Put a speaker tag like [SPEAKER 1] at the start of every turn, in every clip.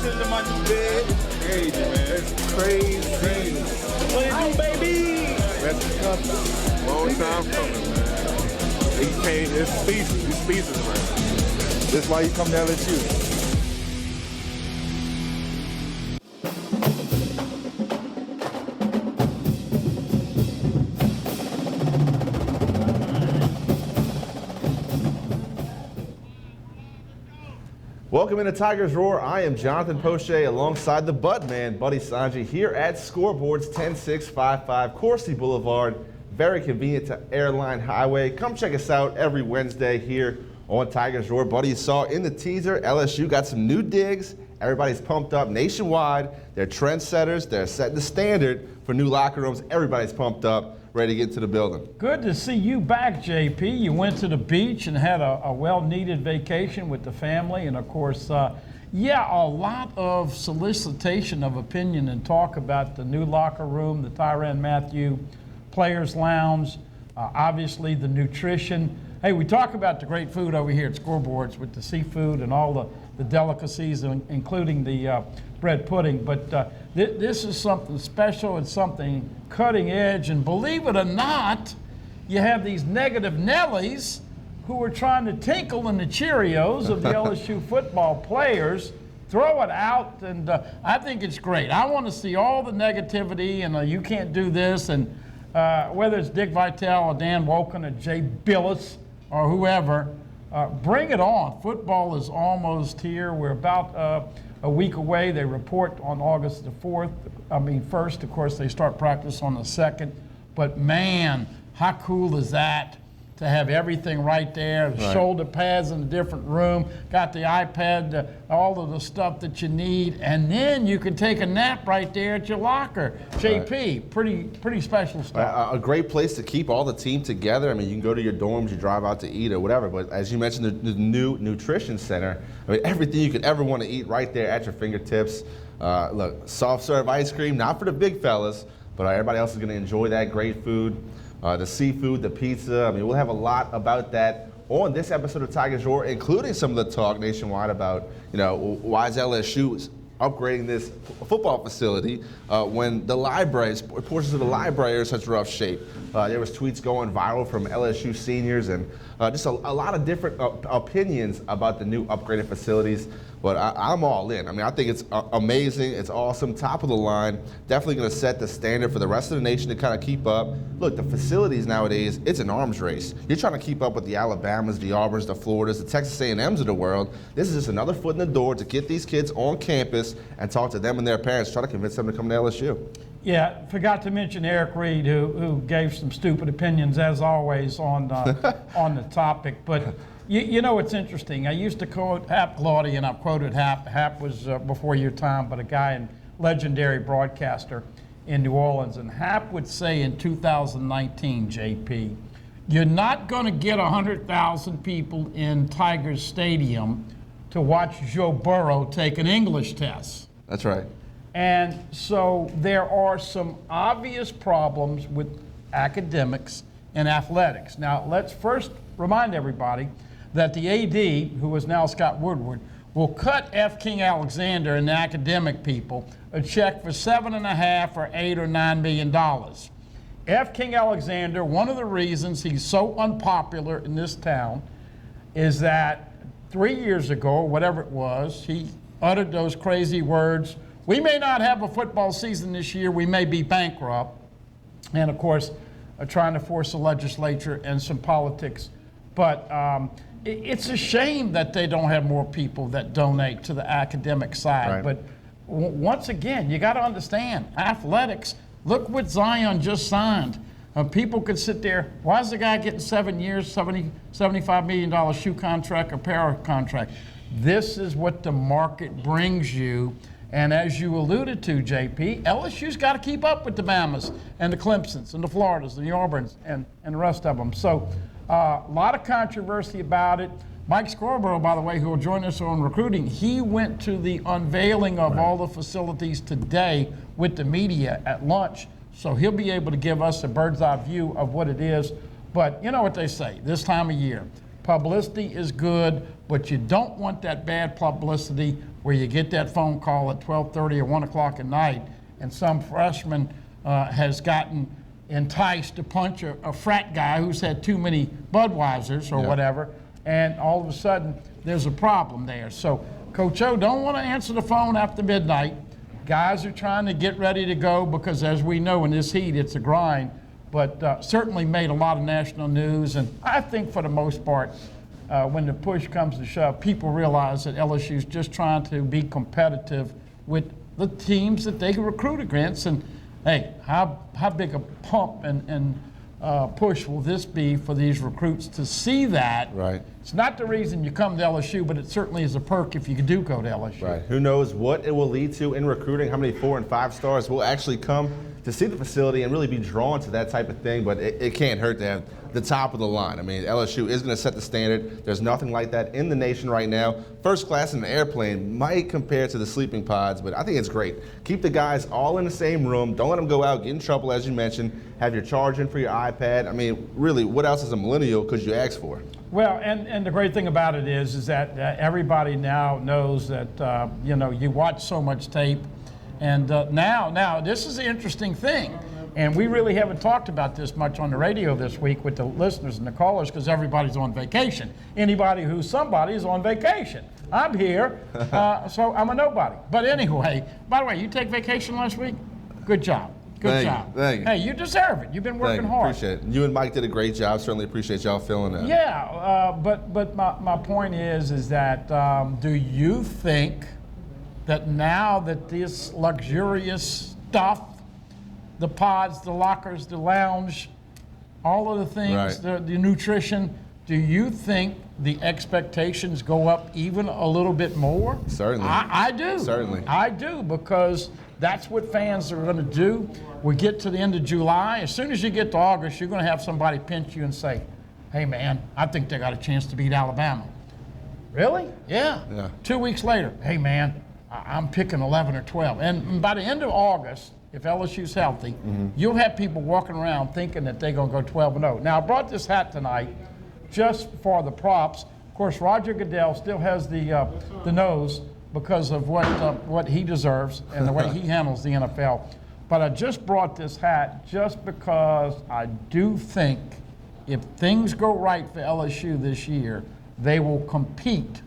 [SPEAKER 1] sitting in my new bed.
[SPEAKER 2] Crazy, man.
[SPEAKER 3] It's crazy.
[SPEAKER 1] What it do, baby?
[SPEAKER 3] That's coming.
[SPEAKER 2] Long time coming, man. He came, it's species. He's species, man.
[SPEAKER 3] That's why you come to LSU.
[SPEAKER 4] Welcome into Tigers Roar. I am Jonathan Poche alongside the Budman, Buddy Sanji, here at Scoreboards 10655 Coursey Boulevard. Very convenient to Airline Highway. Come check us out every Wednesday here on Tigers Roar. Buddy, you saw in the teaser, LSU got some new digs. Everybody's pumped up nationwide. They're trendsetters. They're setting the standard for new locker rooms. Everybody's pumped up, ready to get into the building.
[SPEAKER 5] Good to see you back, JP. You went to the beach and had a well-needed vacation with the family. And, of course, a lot of solicitation of opinion and talk about the new locker room, the Tyrann Mathieu Players Lounge, obviously the nutrition. Hey, we talk about the great food over here at Scoreboards with the seafood and all the delicacies, including the bread pudding. But this is something special and something cutting edge. And believe it or not, you have these negative Nellies who are trying to tinkle in the Cheerios of the LSU football players. Throw it out, and I think it's great. I want to see all the negativity, and you can't do this, and whether it's Dick Vitale or Dan Woken or Jay Billis or whoever, bring it on. Football is almost here. We're about a week away. They report on August the 1st. Of course, they start practice on the 2nd. But, man, how cool is that to have everything right there, the shoulder pads in a different room, got the iPad, all of the stuff that you need, and then you can take a nap right there at your locker. JP, pretty special stuff.
[SPEAKER 4] A great place to keep all the team together. I mean, you can go to your dorms, you drive out to eat or whatever, but as you mentioned, the new nutrition center, I mean, everything you could ever want to eat right there at your fingertips. Look, soft serve ice cream, not for the big fellas, but everybody else is going to enjoy that great food. The seafood, the pizza. I mean, we'll have a lot about that on this episode of Tigers Roar, including some of the talk nationwide about, why is LSU upgrading this football facility when the libraries, portions of the library are in such rough shape. There was tweets going viral from LSU seniors and just a lot of different opinions about the new upgraded facilities. But I'm all in. I mean, I think it's amazing. It's awesome. Top of the line. Definitely going to set the standard for the rest of the nation to kind of keep up. Look, the facilities nowadays, it's an arms race. You're trying to keep up with the Alabamas, the Auburns, the Floridas, the Texas A&Ms of the world. This is just another foot in the door to get these kids on campus and talk to them and their parents, try to convince them to come to LSU.
[SPEAKER 5] Yeah, forgot to mention Eric Reed, who gave some stupid opinions, as always, on on the topic. But you know what's interesting? I used to quote Hap Glaude, and I've quoted Hap. Hap was before your time, but a guy and legendary broadcaster in New Orleans. And Hap would say in 2019, JP, you're not going to get 100,000 people in Tigers Stadium to watch Joe Burrow take an English test.
[SPEAKER 4] That's right.
[SPEAKER 5] And so there are some obvious problems with academics and athletics. Now, let's first remind everybody that the AD, who is now Scott Woodward, will cut F. King Alexander and the academic people a check for $7.5 or $8 or $9 million. F. King Alexander, one of the reasons he's so unpopular in this town is that 3 years ago, whatever it was, he uttered those crazy words, "We may not have a football season this year, we may be bankrupt," and of course, trying to force the legislature and some politics. But it's a shame that they don't have more people that donate to the academic side. Right. But once again, you got to understand, athletics, look what Zion just signed. People could sit there, why is the guy getting 7 years, $75 million shoe contract or para contract? This is what the market brings you. And as you alluded to, JP, LSU's got to keep up with the Bamas and the Clemsons and the Floridas and the Auburns and the rest of them. So a lot of controversy about it. Mike Scarborough, by the way, who will join us on recruiting, he went to the unveiling of all the facilities today with the media at lunch. So he'll be able to give us a bird's eye view of what it is. But you know what they say, this time of year, Publicity is good, but you don't want that bad publicity where you get that phone call at 12:30 or 1 o'clock at night, and some freshman has gotten enticed to punch a frat guy who's had too many Budweisers or whatever, and all of a sudden there's a problem there. So Coach O don't want to answer the phone after midnight. Guys are trying to get ready to go because, as we know, in this heat, it's a grind, but certainly made a lot of national news. And I think for the most part, when the push comes to shove, people realize that LSU's just trying to be competitive with the teams that they can recruit against. And hey, how big a pump and push will this be for these recruits to see that?
[SPEAKER 4] Right.
[SPEAKER 5] It's not the reason you come to LSU, but it certainly is a perk if you do go to LSU.
[SPEAKER 4] Right. Who knows what it will lead to in recruiting, how many 4 and 5 stars will actually come to see the facility and really be drawn to that type of thing, but it can't hurt to have the top of the line. I mean, LSU is going to set the standard. There's nothing like that in the nation right now. First class in an airplane might compare to the sleeping pods, but I think it's great. Keep the guys all in the same room. Don't let them go out, get in trouble, as you mentioned. Have your charging for your iPad. I mean, really, what else as a millennial could you ask for?
[SPEAKER 5] Well, and the great thing about it is that everybody now knows that, you watch so much tape. And now, this is the interesting thing. And we really haven't talked about this much on the radio this week with the listeners and the callers because everybody's on vacation. Anybody who's somebody is on vacation. I'm here, so I'm a nobody. But anyway, by the way, you take vacation last week? Good job. Good job.
[SPEAKER 4] Thank you.
[SPEAKER 5] Hey, you deserve it. You've been working hard.
[SPEAKER 4] Appreciate it. You and Mike did a great job. Certainly appreciate y'all filling that.
[SPEAKER 5] Yeah, but my point is that do you think that now that this luxurious stuff, the pods, the lockers, the lounge, all of the things,
[SPEAKER 4] right,
[SPEAKER 5] the nutrition, do you think the expectations go up even a little bit more?
[SPEAKER 4] Certainly.
[SPEAKER 5] I do.
[SPEAKER 4] Certainly.
[SPEAKER 5] I do, because that's what fans are going to do. We get to the end of July. As soon as you get to August, you're going to have somebody pinch you and say, hey, man, I think they got a chance to beat Alabama. Really? Yeah. 2 weeks later, hey, man, I'm picking 11 or 12. And by the end of August, if LSU's healthy, you'll have people walking around thinking that they're going to go 12-0. Now, I brought this hat tonight just for the props. Of course, Roger Goodell still has the nose because of what he deserves and the way he handles the NFL. But I just brought this hat just because I do think if things go right for LSU this year, they will compete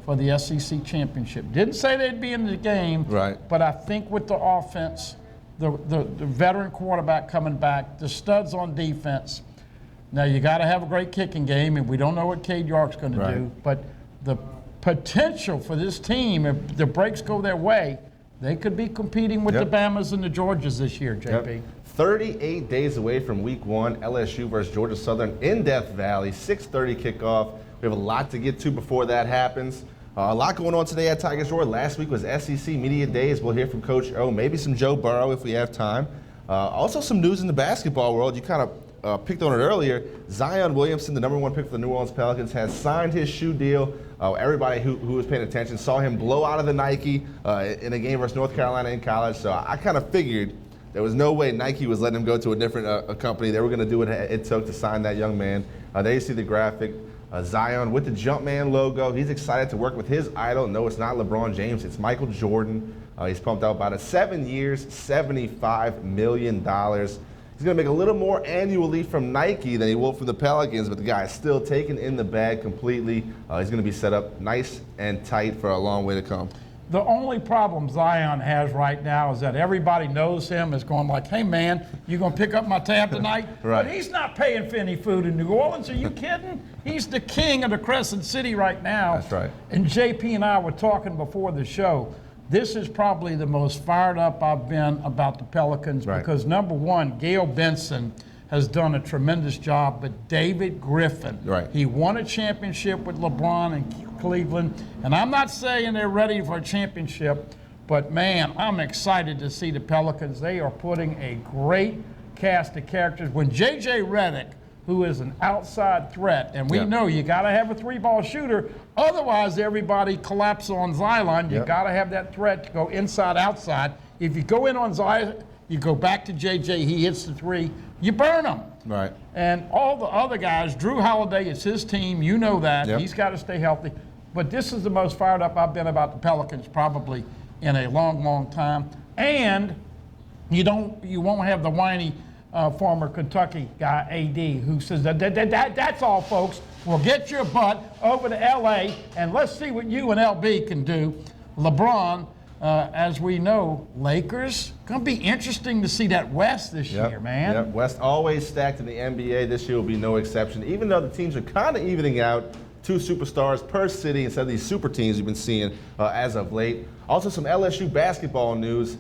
[SPEAKER 5] for the SEC championship. Didn't say they'd be in the game,
[SPEAKER 4] right,
[SPEAKER 5] but I think with the offense, the veteran quarterback coming back, the studs on defense. Now, you got to have a great kicking game, and we don't know what Cade York's going to do, but the potential for this team, if the breaks go their way, they could be competing with the Bamas and the Georgias this year, JP.
[SPEAKER 4] 38 days away from week 1, LSU versus Georgia Southern in Death Valley, 6:30 kickoff. We have a lot to get to before that happens. A lot going on today at Tigers Roar. Last week was SEC Media Days. We'll hear from Coach O, maybe some Joe Burrow if we have time. Also some news in the basketball world. You kind of picked on it earlier. Zion Williamson, the #1 pick for the New Orleans Pelicans, has signed his shoe deal. Everybody who was paying attention saw him blow out of the Nike in a game versus North Carolina in college. So I kind of figured there was no way Nike was letting him go to a different company. They were going to do what it took to sign that young man. There you see the graphic. Zion with the Jumpman logo. He's excited to work with his idol. No, it's not LeBron James. It's Michael Jordan. He's pumped out about 7 years, $75 million. He's going to make a little more annually from Nike than he will from the Pelicans, but the guy is still taken in the bag completely. He's going to be set up nice and tight for a long way to come.
[SPEAKER 5] The only problem Zion has right now is that everybody knows him is going like, hey, man, you going to pick up my tab tonight?
[SPEAKER 4] Right.
[SPEAKER 5] But he's not paying for any food in New Orleans. Are you kidding? He's the king of the Crescent City right now.
[SPEAKER 4] That's right.
[SPEAKER 5] And JP and I were talking before the show. This is probably the most fired up I've been about the Pelicans because, number one, Gail Benson has done a tremendous job, but David Griffin, he won a championship with LeBron in Cleveland, and I'm not saying they're ready for a championship, but man, I'm excited to see the Pelicans. They are putting a great cast of characters. When J.J. Redick, who is an outside threat, and we know you got to have a three-ball shooter, otherwise everybody collapses on Zion. You got to have that threat to go inside, outside. If you go in on Zion, You go back to JJ, he hits the three, you burn him.
[SPEAKER 4] Right.
[SPEAKER 5] And all the other guys, Drew Holiday, it's his team, you know that.
[SPEAKER 4] Yep.
[SPEAKER 5] He's got to stay healthy. But this is the most fired up I've been about the Pelicans probably in a long, long time. And you won't have the whiny former Kentucky guy, AD, who says that's all, folks. Well, get your butt over to LA and let's see what you and LB can do. LeBron, as we know, Lakers, gonna be interesting to see that West this year, man.
[SPEAKER 4] Yep. West always stacked in the NBA. This year will be no exception. Even though the teams are kind of evening out, 2 superstars per city instead of these super teams you've been seeing as of late. Also, some LSU basketball news.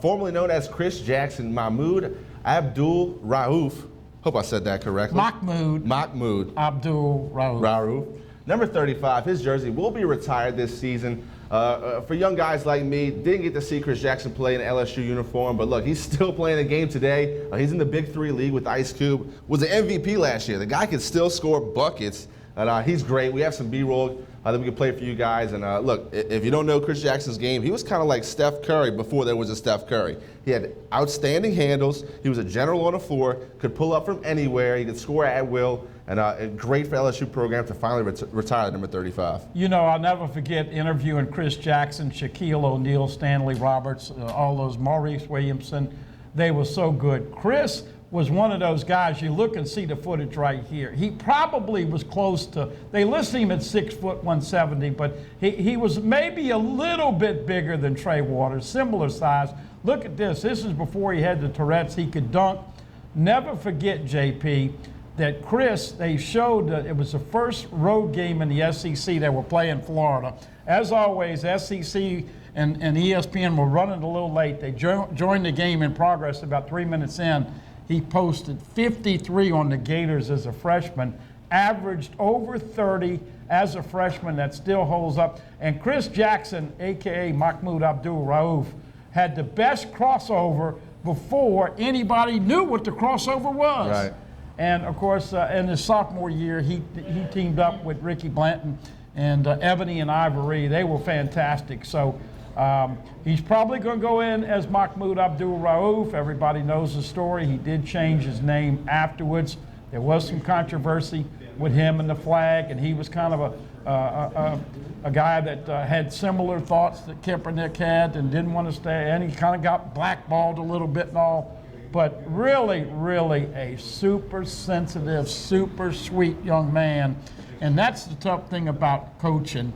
[SPEAKER 4] Formerly known as Chris Jackson, Mahmoud Abdul Rauf. Hope I said that correctly. Mahmoud
[SPEAKER 5] Abdul
[SPEAKER 4] Rauf. Number 35, his jersey will be retired this season. For young guys like me, didn't get to see Chris Jackson play in an LSU uniform, but look, he's still playing a game today. He's in the Big 3 league with Ice Cube. Was an MVP last year. The guy can still score buckets, and he's great. We have some B-roll that we can play for you guys. And look, if you don't know Chris Jackson's game, he was kind of like Steph Curry before there was a Steph Curry. He had outstanding handles. He was a general on the floor, could pull up from anywhere. He could score at will. And great for LSU program to finally retire at number 35.
[SPEAKER 5] You know, I'll never forget interviewing Chris Jackson, Shaquille O'Neal, Stanley Roberts, all those, Maurice Williamson. They were so good. Chris was one of those guys, you look and see the footage right here. He probably was close to, they listed him at 6 foot 170, but he was maybe a little bit bigger than Trey Waters, similar size. Look at this. This is before he had the Tourette's. He could dunk. Never forget, JP, that Chris, they showed that it was the first road game in the SEC that were playing Florida. As always, SEC and ESPN were running a little late. They joined the game in progress about 3 minutes in. He posted 53 on the Gators as a freshman, averaged over 30 as a freshman. That still holds up. And Chris Jackson, a.k.a. Mahmoud Abdul Rauf, had the best crossover before anybody knew what the crossover was.
[SPEAKER 4] Right.
[SPEAKER 5] And, of course, in his sophomore year, he teamed up with Ricky Blanton and Ebony and Ivory. They were fantastic. So he's probably going to go in as Mahmoud Abdul Rauf. Everybody knows the story. He did change his name afterwards. There was some controversy with him and the flag, and he was kind of a guy that had similar thoughts that Kaepernick had and didn't want to stay, and he kind of got blackballed a little bit and all. But really, really a super sensitive, super sweet young man. And that's the tough thing about coaching.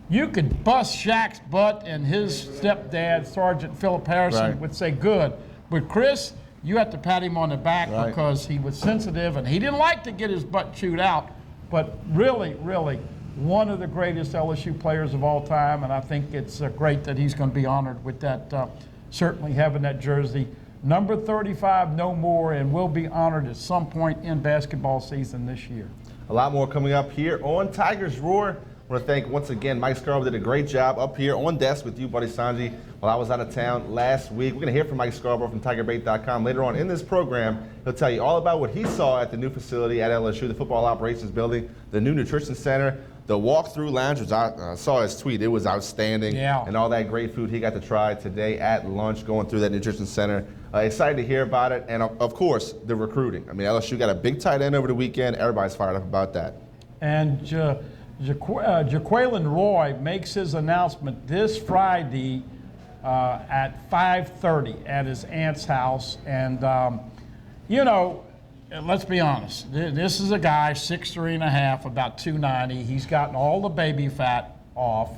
[SPEAKER 5] You could bust Shaq's butt, and his stepdad, Sergeant Philip Harrison, would say good. But Chris, you have to pat him on the back because he was sensitive, and he didn't like to get his butt chewed out. But really, really, one of the greatest LSU players of all time, and I think it's great that he's going to be honored with that, certainly having that jersey. Number 35, no more, and will be honored at some point in basketball season this year.
[SPEAKER 4] A lot more coming up here on Tigers Roar. I want to thank once again Mike Scarborough, did a great job up here on desk with you, Buddy Sanji, while I was out of town last week. We're going to hear from Mike Scarborough from TigerBait.com later on in this program. He'll tell you all about what he saw at the new facility at LSU, the Football Operations Building, the new Nutrition Center, the walk-through lounge, which I saw his tweet. It was outstanding.
[SPEAKER 5] Yeah.
[SPEAKER 4] And all that great food he got to try today at lunch going through that Nutrition Center. Excited to hear about it. And, of course, the recruiting. I mean, LSU got a big tight end over the weekend. Everybody's fired up about that.
[SPEAKER 5] And Jaquelin Roy makes his announcement this Friday at 5:30 at his aunt's house. And, you know, let's be honest. This is a guy, 6'3.5", about 290. He's gotten all the baby fat off.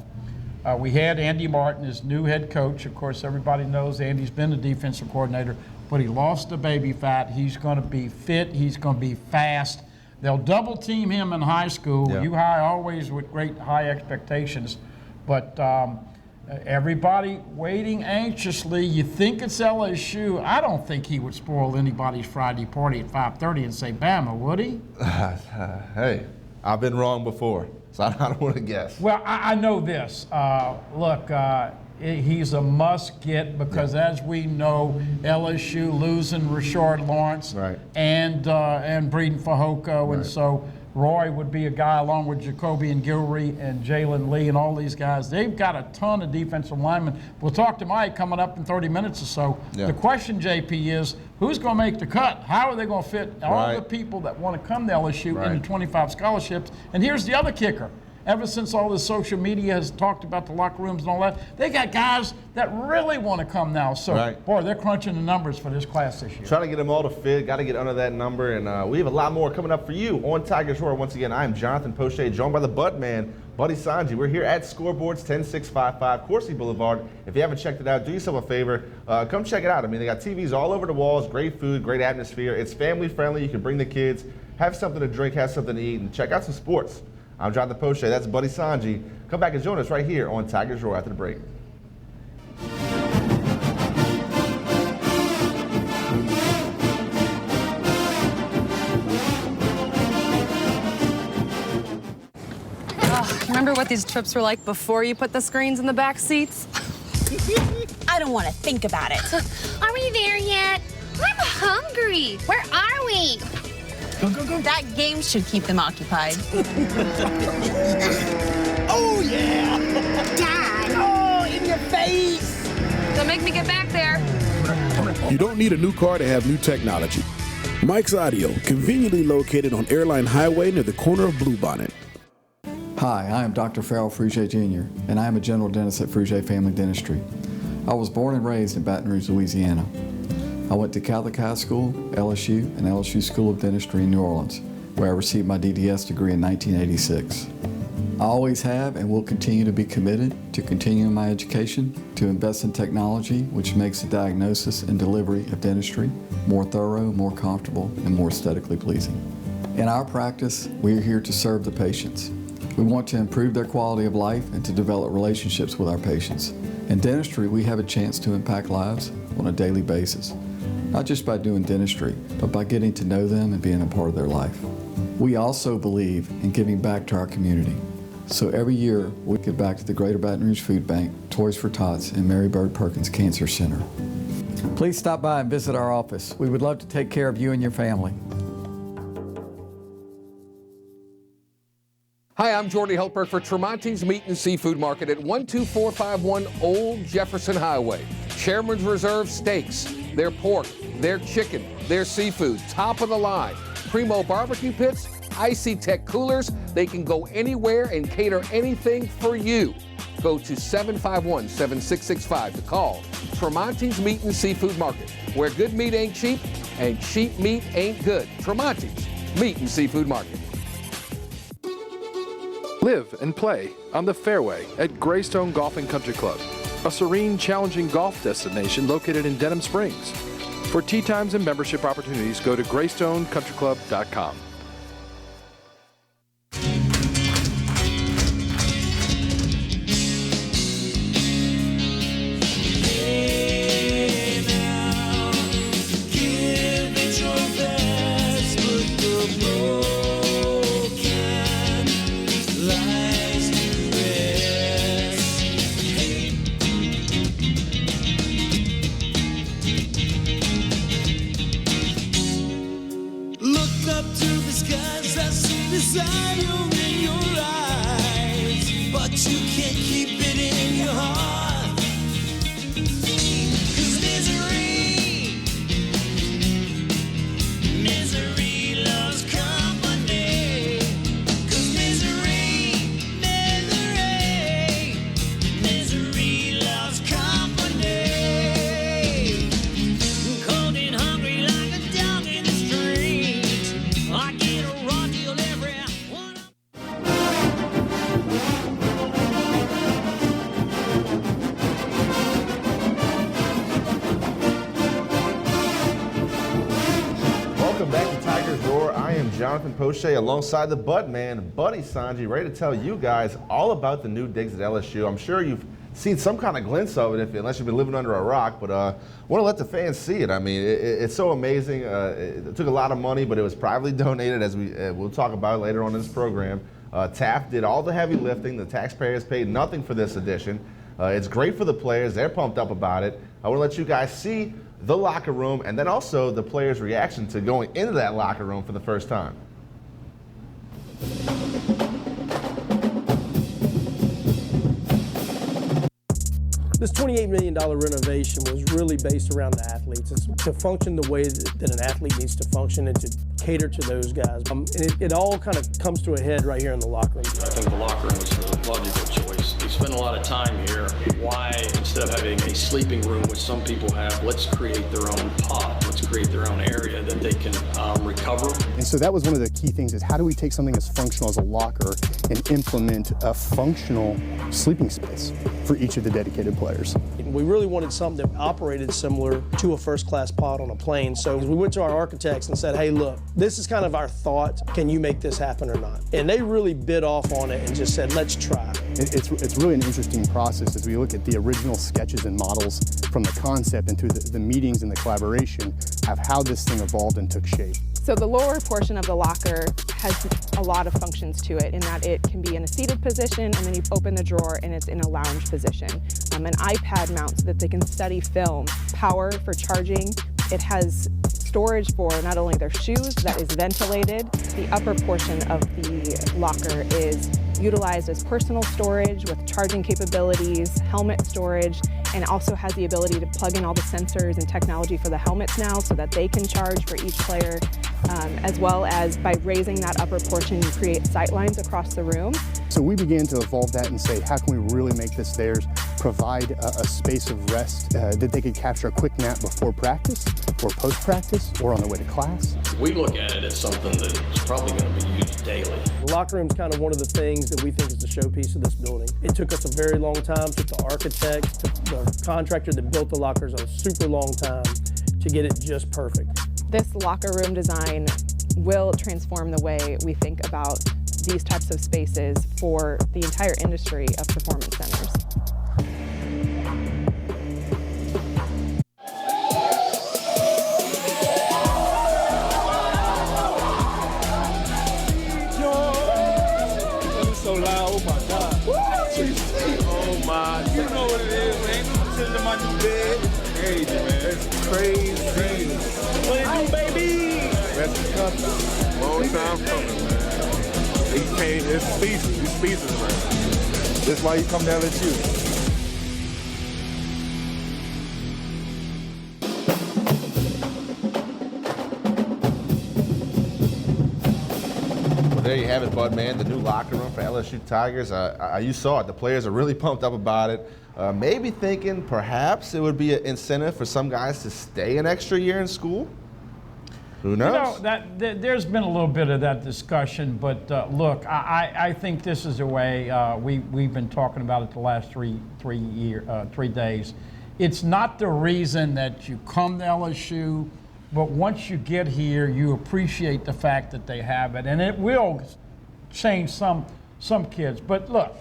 [SPEAKER 5] We had Andy Martin, his new head coach. Of course, everybody knows Andy's been the defensive coordinator, but he lost the baby fat. He's going to be fit. He's going to be fast. They'll double team him in high school.
[SPEAKER 4] Yeah.
[SPEAKER 5] You high always with great high expectations, but everybody waiting anxiously. You think it's LSU. I don't think he would spoil anybody's Friday party at 5:30 and say Bama, would he?
[SPEAKER 4] Hey, I've been wrong before, so I don't want to guess.
[SPEAKER 5] Well, I know this. Look, he's a must-get because, as we know, LSU losing Rashard Lawrence
[SPEAKER 4] Right.
[SPEAKER 5] and Breeden Fehoko, and so Roy would be a guy along with Jacoby and Gilrery and Jalen Lee and all these guys. They've got a ton of defensive linemen. We'll talk to Mike coming up in 30 minutes or so.
[SPEAKER 4] Yeah.
[SPEAKER 5] The question, JP, is who's going to make the cut? How are they going to fit all the people that want to come to LSU into 25 scholarships? And here's the other kicker. Ever since all this social media has talked about the locker rooms and all that, they got guys that really want to come now. So, boy, they're crunching the numbers for this class this year.
[SPEAKER 4] Trying to get them all to fit, got to get under that number, and we have a lot more coming up for you on Tigers Roar. Once again, I am Jonathan Poche, joined by the Bud Man, Buddy Sanji. We're here at Scoreboards 10655 Coursey Boulevard. If you haven't checked it out, do yourself a favor, come check it out. I mean, they got TVs all over the walls, great food, great atmosphere. It's family friendly. You can bring the kids, have something to drink, have something to eat, and check out some sports. I'm Jonathan Poche. That's Buddy Sanji. Come back and join us right here on Tigers Roar after the break.
[SPEAKER 6] Remember what these trips were like before you put the screens in the back seats?
[SPEAKER 7] I don't want to think about it.
[SPEAKER 8] Are we there yet? I'm hungry. Where are we?
[SPEAKER 7] Go, go, go. That game should keep them occupied.
[SPEAKER 1] Oh, yeah.
[SPEAKER 8] Dad.
[SPEAKER 1] Oh, in your face.
[SPEAKER 6] Don't make me get back there.
[SPEAKER 9] You don't need a new car to have new technology. Mike's Audio, conveniently located on Airline Highway near the corner of Bluebonnet.
[SPEAKER 10] Hi, I am Dr. Farrell Frugier Jr., and I am a general dentist at Frugier Family Dentistry. I was born and raised in Baton Rouge, Louisiana. I went to Catholic High School, LSU, and LSU School of Dentistry in New Orleans, where I received my DDS degree in 1986. I always have and will continue to be committed to continuing my education, to invest in technology which makes the diagnosis and delivery of dentistry more thorough, more comfortable, and more aesthetically pleasing. In our practice, we are here to serve the patients. We want to improve their quality of life and to develop relationships with our patients. In dentistry, we have a chance to impact lives on a daily basis, not just by doing dentistry, but by getting to know them and being a part of their life. We also believe in giving back to our community. So every year, we give back to the Greater Baton Rouge Food Bank, Toys for Tots, and Mary Bird Perkins Cancer Center. Please stop by and visit our office. We would love to take care of you and your family.
[SPEAKER 11] Hi, I'm Jordy Helper for Tremonti's Meat and Seafood Market at 12451 Old Jefferson Highway. Chairman's Reserve steaks, their pork, their chicken, their seafood, top of the line. Primo barbecue pits, Icy Tech coolers. They can go anywhere and cater anything for you. Go to 751-7665 to call Tremonti's Meat and Seafood Market, where good meat ain't cheap and cheap meat ain't good. Tremonti's Meat and Seafood Market.
[SPEAKER 12] Live and play on the fairway at Greystone Golf and Country Club, a serene, challenging golf destination located in Denham Springs. For tee times and membership opportunities, go to GreystoneCountryClub.com.
[SPEAKER 4] Jonathan Poche alongside the Bud Man, Buddy Sanji, ready to tell you guys all about the new digs at LSU. I'm sure you've seen some kind of glimpse of it, unless you've been living under a rock, but I want to let the fans see it. I mean, it's so amazing. It took a lot of money, but it was privately donated, as we'll talk about later on in this program. Taft did all the heavy lifting. The taxpayers paid nothing for this addition. It's great for the players. They're pumped up about it. I want to let you guys see the locker room, and then also the players' reaction to going into that locker room for the first time.
[SPEAKER 13] This $28 million renovation was really based around the athletes. It's to function the way that an athlete needs to function and to cater to those guys. And it all kind of comes to a head right here in the locker room.
[SPEAKER 14] I think the locker room was the logical choice. We spend a lot of time here. Why, instead of having a sleeping room, which some people have, let's create their own pod. Let's create their own area that they can recover.
[SPEAKER 15] And so that was one of the key things, is how do we take something as functional as a locker and implement a functional sleeping space for each of the dedicated players.
[SPEAKER 13] We really wanted something that operated similar to a first-class pod on a plane. So we went to our architects and said, hey, look, this is kind of our thought. Can you make this happen or not? And they really bit off on it and just said, let's try.
[SPEAKER 15] It's really an interesting process as we look at the original sketches and models from the concept and through the meetings and the collaboration of how this thing evolved and took shape.
[SPEAKER 16] So the lower portion of the locker has a lot of functions to it, in that it can be in a seated position, and then you open the drawer and it's in a lounge position. An iPad mount so that they can study film, power for charging. It has storage for not only their shoes that is ventilated. The upper portion of the locker is utilized as personal storage with charging capabilities, helmet storage, and also has the ability to plug in all the sensors and technology for the helmets now so that they can charge for each player, as well as by raising that upper portion, you create sight lines across the room.
[SPEAKER 15] So we began to evolve that and say, how can we really make this theirs, provide a space of rest that they could capture a quick nap before practice or post-practice or on the way to class.
[SPEAKER 14] We look at it as something that is probably going to be used daily.
[SPEAKER 13] The locker room's kind of one of the things that we think is the showpiece of this building. It took us a very long time, took the architect, took the contractor that built the lockers a super long time to get it just perfect.
[SPEAKER 16] This locker room design will transform the way we think about these types of spaces for the entire industry of performance centers.
[SPEAKER 3] So loud, oh my God. Oh my, you know what it is, man. I'm sitting in my new bed. Crazy, man. It's crazy. What it do, baby?
[SPEAKER 2] That's coming. Long time coming, man. It's species. These species, man.
[SPEAKER 3] That's why you come to LSU.
[SPEAKER 4] There you have it, Bud, man. The new locker room for LSU Tigers. You saw it. The players are really pumped up about it. Maybe thinking perhaps it would be an incentive for some guys to stay an extra year in school. Who knows?
[SPEAKER 5] You know, there's been a little bit of that discussion, but look, I think this is a way we've been talking about it the last three days. It's not the reason that you come to LSU. But once you get here, you appreciate the fact that they have it, and it will change some kids. But look,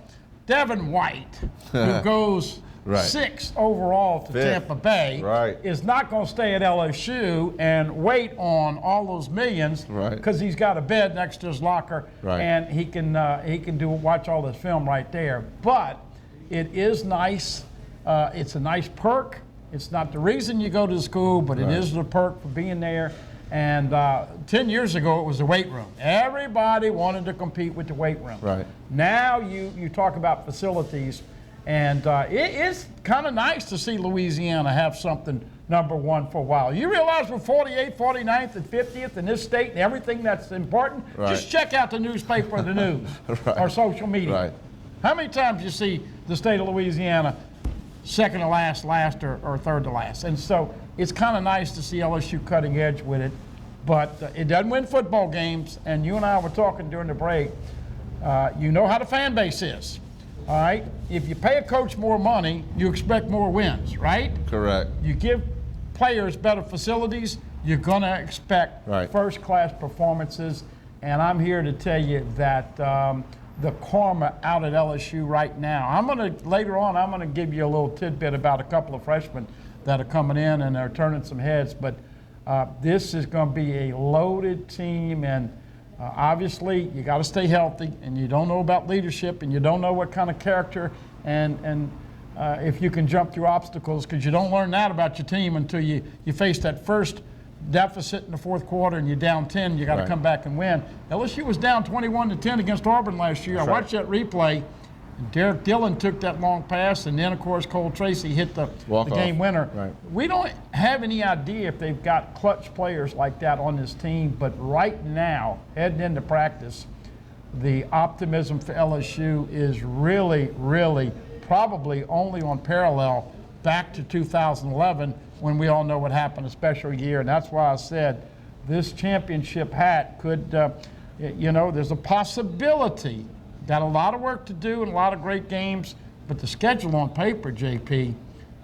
[SPEAKER 5] Devin White, who goes
[SPEAKER 4] right.
[SPEAKER 5] 6th overall to Tampa Bay,
[SPEAKER 4] right.
[SPEAKER 5] is not going to stay at LSU and wait on all those millions because he's got a bed next to his locker, and he can watch all this film right there. But it is nice. It's a nice perk. It's not the reason you go to school, but it is the perk for being there. And 10 years ago, it was the weight room. Everybody wanted to compete with the weight room.
[SPEAKER 4] Right.
[SPEAKER 5] Now you talk about facilities, and it's kind of nice to see Louisiana have something number one for a while. You realize we're 48th, 49th, and 50th in this state and everything that's important? Just check out the newspaper or the news or social media. How many times you see the state of Louisiana second to last, or third to last? And so it's kind of nice to see LSU cutting edge with it, but it doesn't win football games. And you and I were talking during the break. You know how the fan base is, all right? If you pay a coach more money, you expect more wins, right?
[SPEAKER 4] Correct.
[SPEAKER 5] You give players better facilities, you're going to expect first-class performances. And I'm here to tell you that the karma out at LSU right now. Later on, I'm gonna give you a little tidbit about a couple of freshmen that are coming in and they're turning some heads, but this is gonna be a loaded team, and obviously you gotta stay healthy, and you don't know about leadership, and you don't know what kind of character and if you can jump through obstacles, because you don't learn that about your team until you face that first deficit in the fourth quarter and you're down 10, you got to come back and win. LSU was down 21-10 against Auburn last year. I watched that replay, Derek Dillon took that long pass, and then, of course, Cole Tracy hit the game winner.
[SPEAKER 4] Right.
[SPEAKER 5] We don't have any idea if they've got clutch players like that on this team, but right now, heading into practice, the optimism for LSU is really, really probably only on parallel back to 2011 when we all know what happened, a special year. And that's why I said this championship hat could, there's a possibility. Got a lot of work to do and a lot of great games, but the schedule on paper, JP,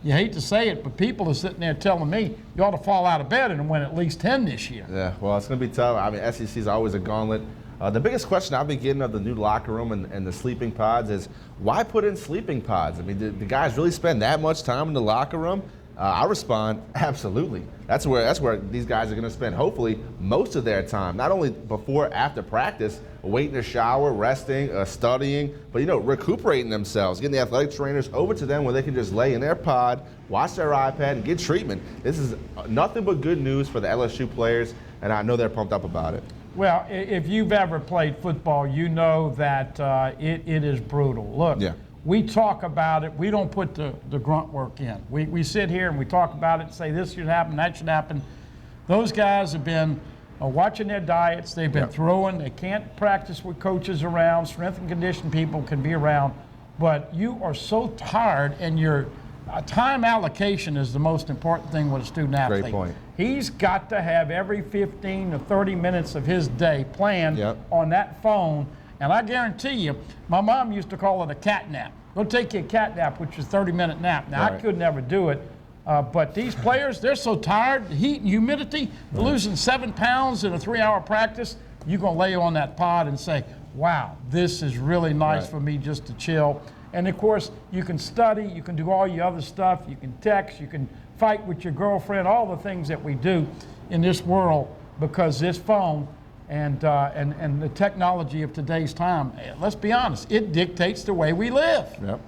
[SPEAKER 5] you hate to say it, but people are sitting there telling me you ought to fall out of bed and win at least 10 this year.
[SPEAKER 4] Yeah, well, it's going to be tough. I mean, SEC is always a gauntlet. The biggest question I've been getting of the new locker room and the sleeping pods is why put in sleeping pods? I mean, did the guys really spend that much time in the locker room? I respond, absolutely. That's where these guys are going to spend, hopefully, most of their time, not only before, after practice, waiting to shower, resting, studying, but, recuperating themselves, getting the athletic trainers over to them where they can just lay in their pod, watch their iPad, and get treatment. This is nothing but good news for the LSU players, and I know they're pumped up about it.
[SPEAKER 5] Well, if you've ever played football, you know that it is brutal. Look. Yeah. We talk about it. We don't put the grunt work in. We sit here and we talk about it and say this should happen, that should happen. Those guys have been watching their diets. They've been throwing. They can't practice with coaches around. Strength and condition people can be around. But you are so tired, and your time allocation is the most important thing with a student athlete.
[SPEAKER 4] Great point.
[SPEAKER 5] He's got to have every 15 to 30 minutes of his day planned on that phone. And I guarantee you, my mom used to call it a cat nap. Go take you a cat nap, which is a 30-minute nap. Now, I could never do it. But these players, they're so tired, the heat and humidity, losing 7 pounds in a 3-hour practice, you're going to lay on that pod and say, wow, this is really nice for me just to chill. And, of course, you can study, you can do all your other stuff, you can text, you can fight with your girlfriend, all the things that we do in this world because this phone and the technology of today's time, let's be honest, it dictates the way we live.
[SPEAKER 4] Yep.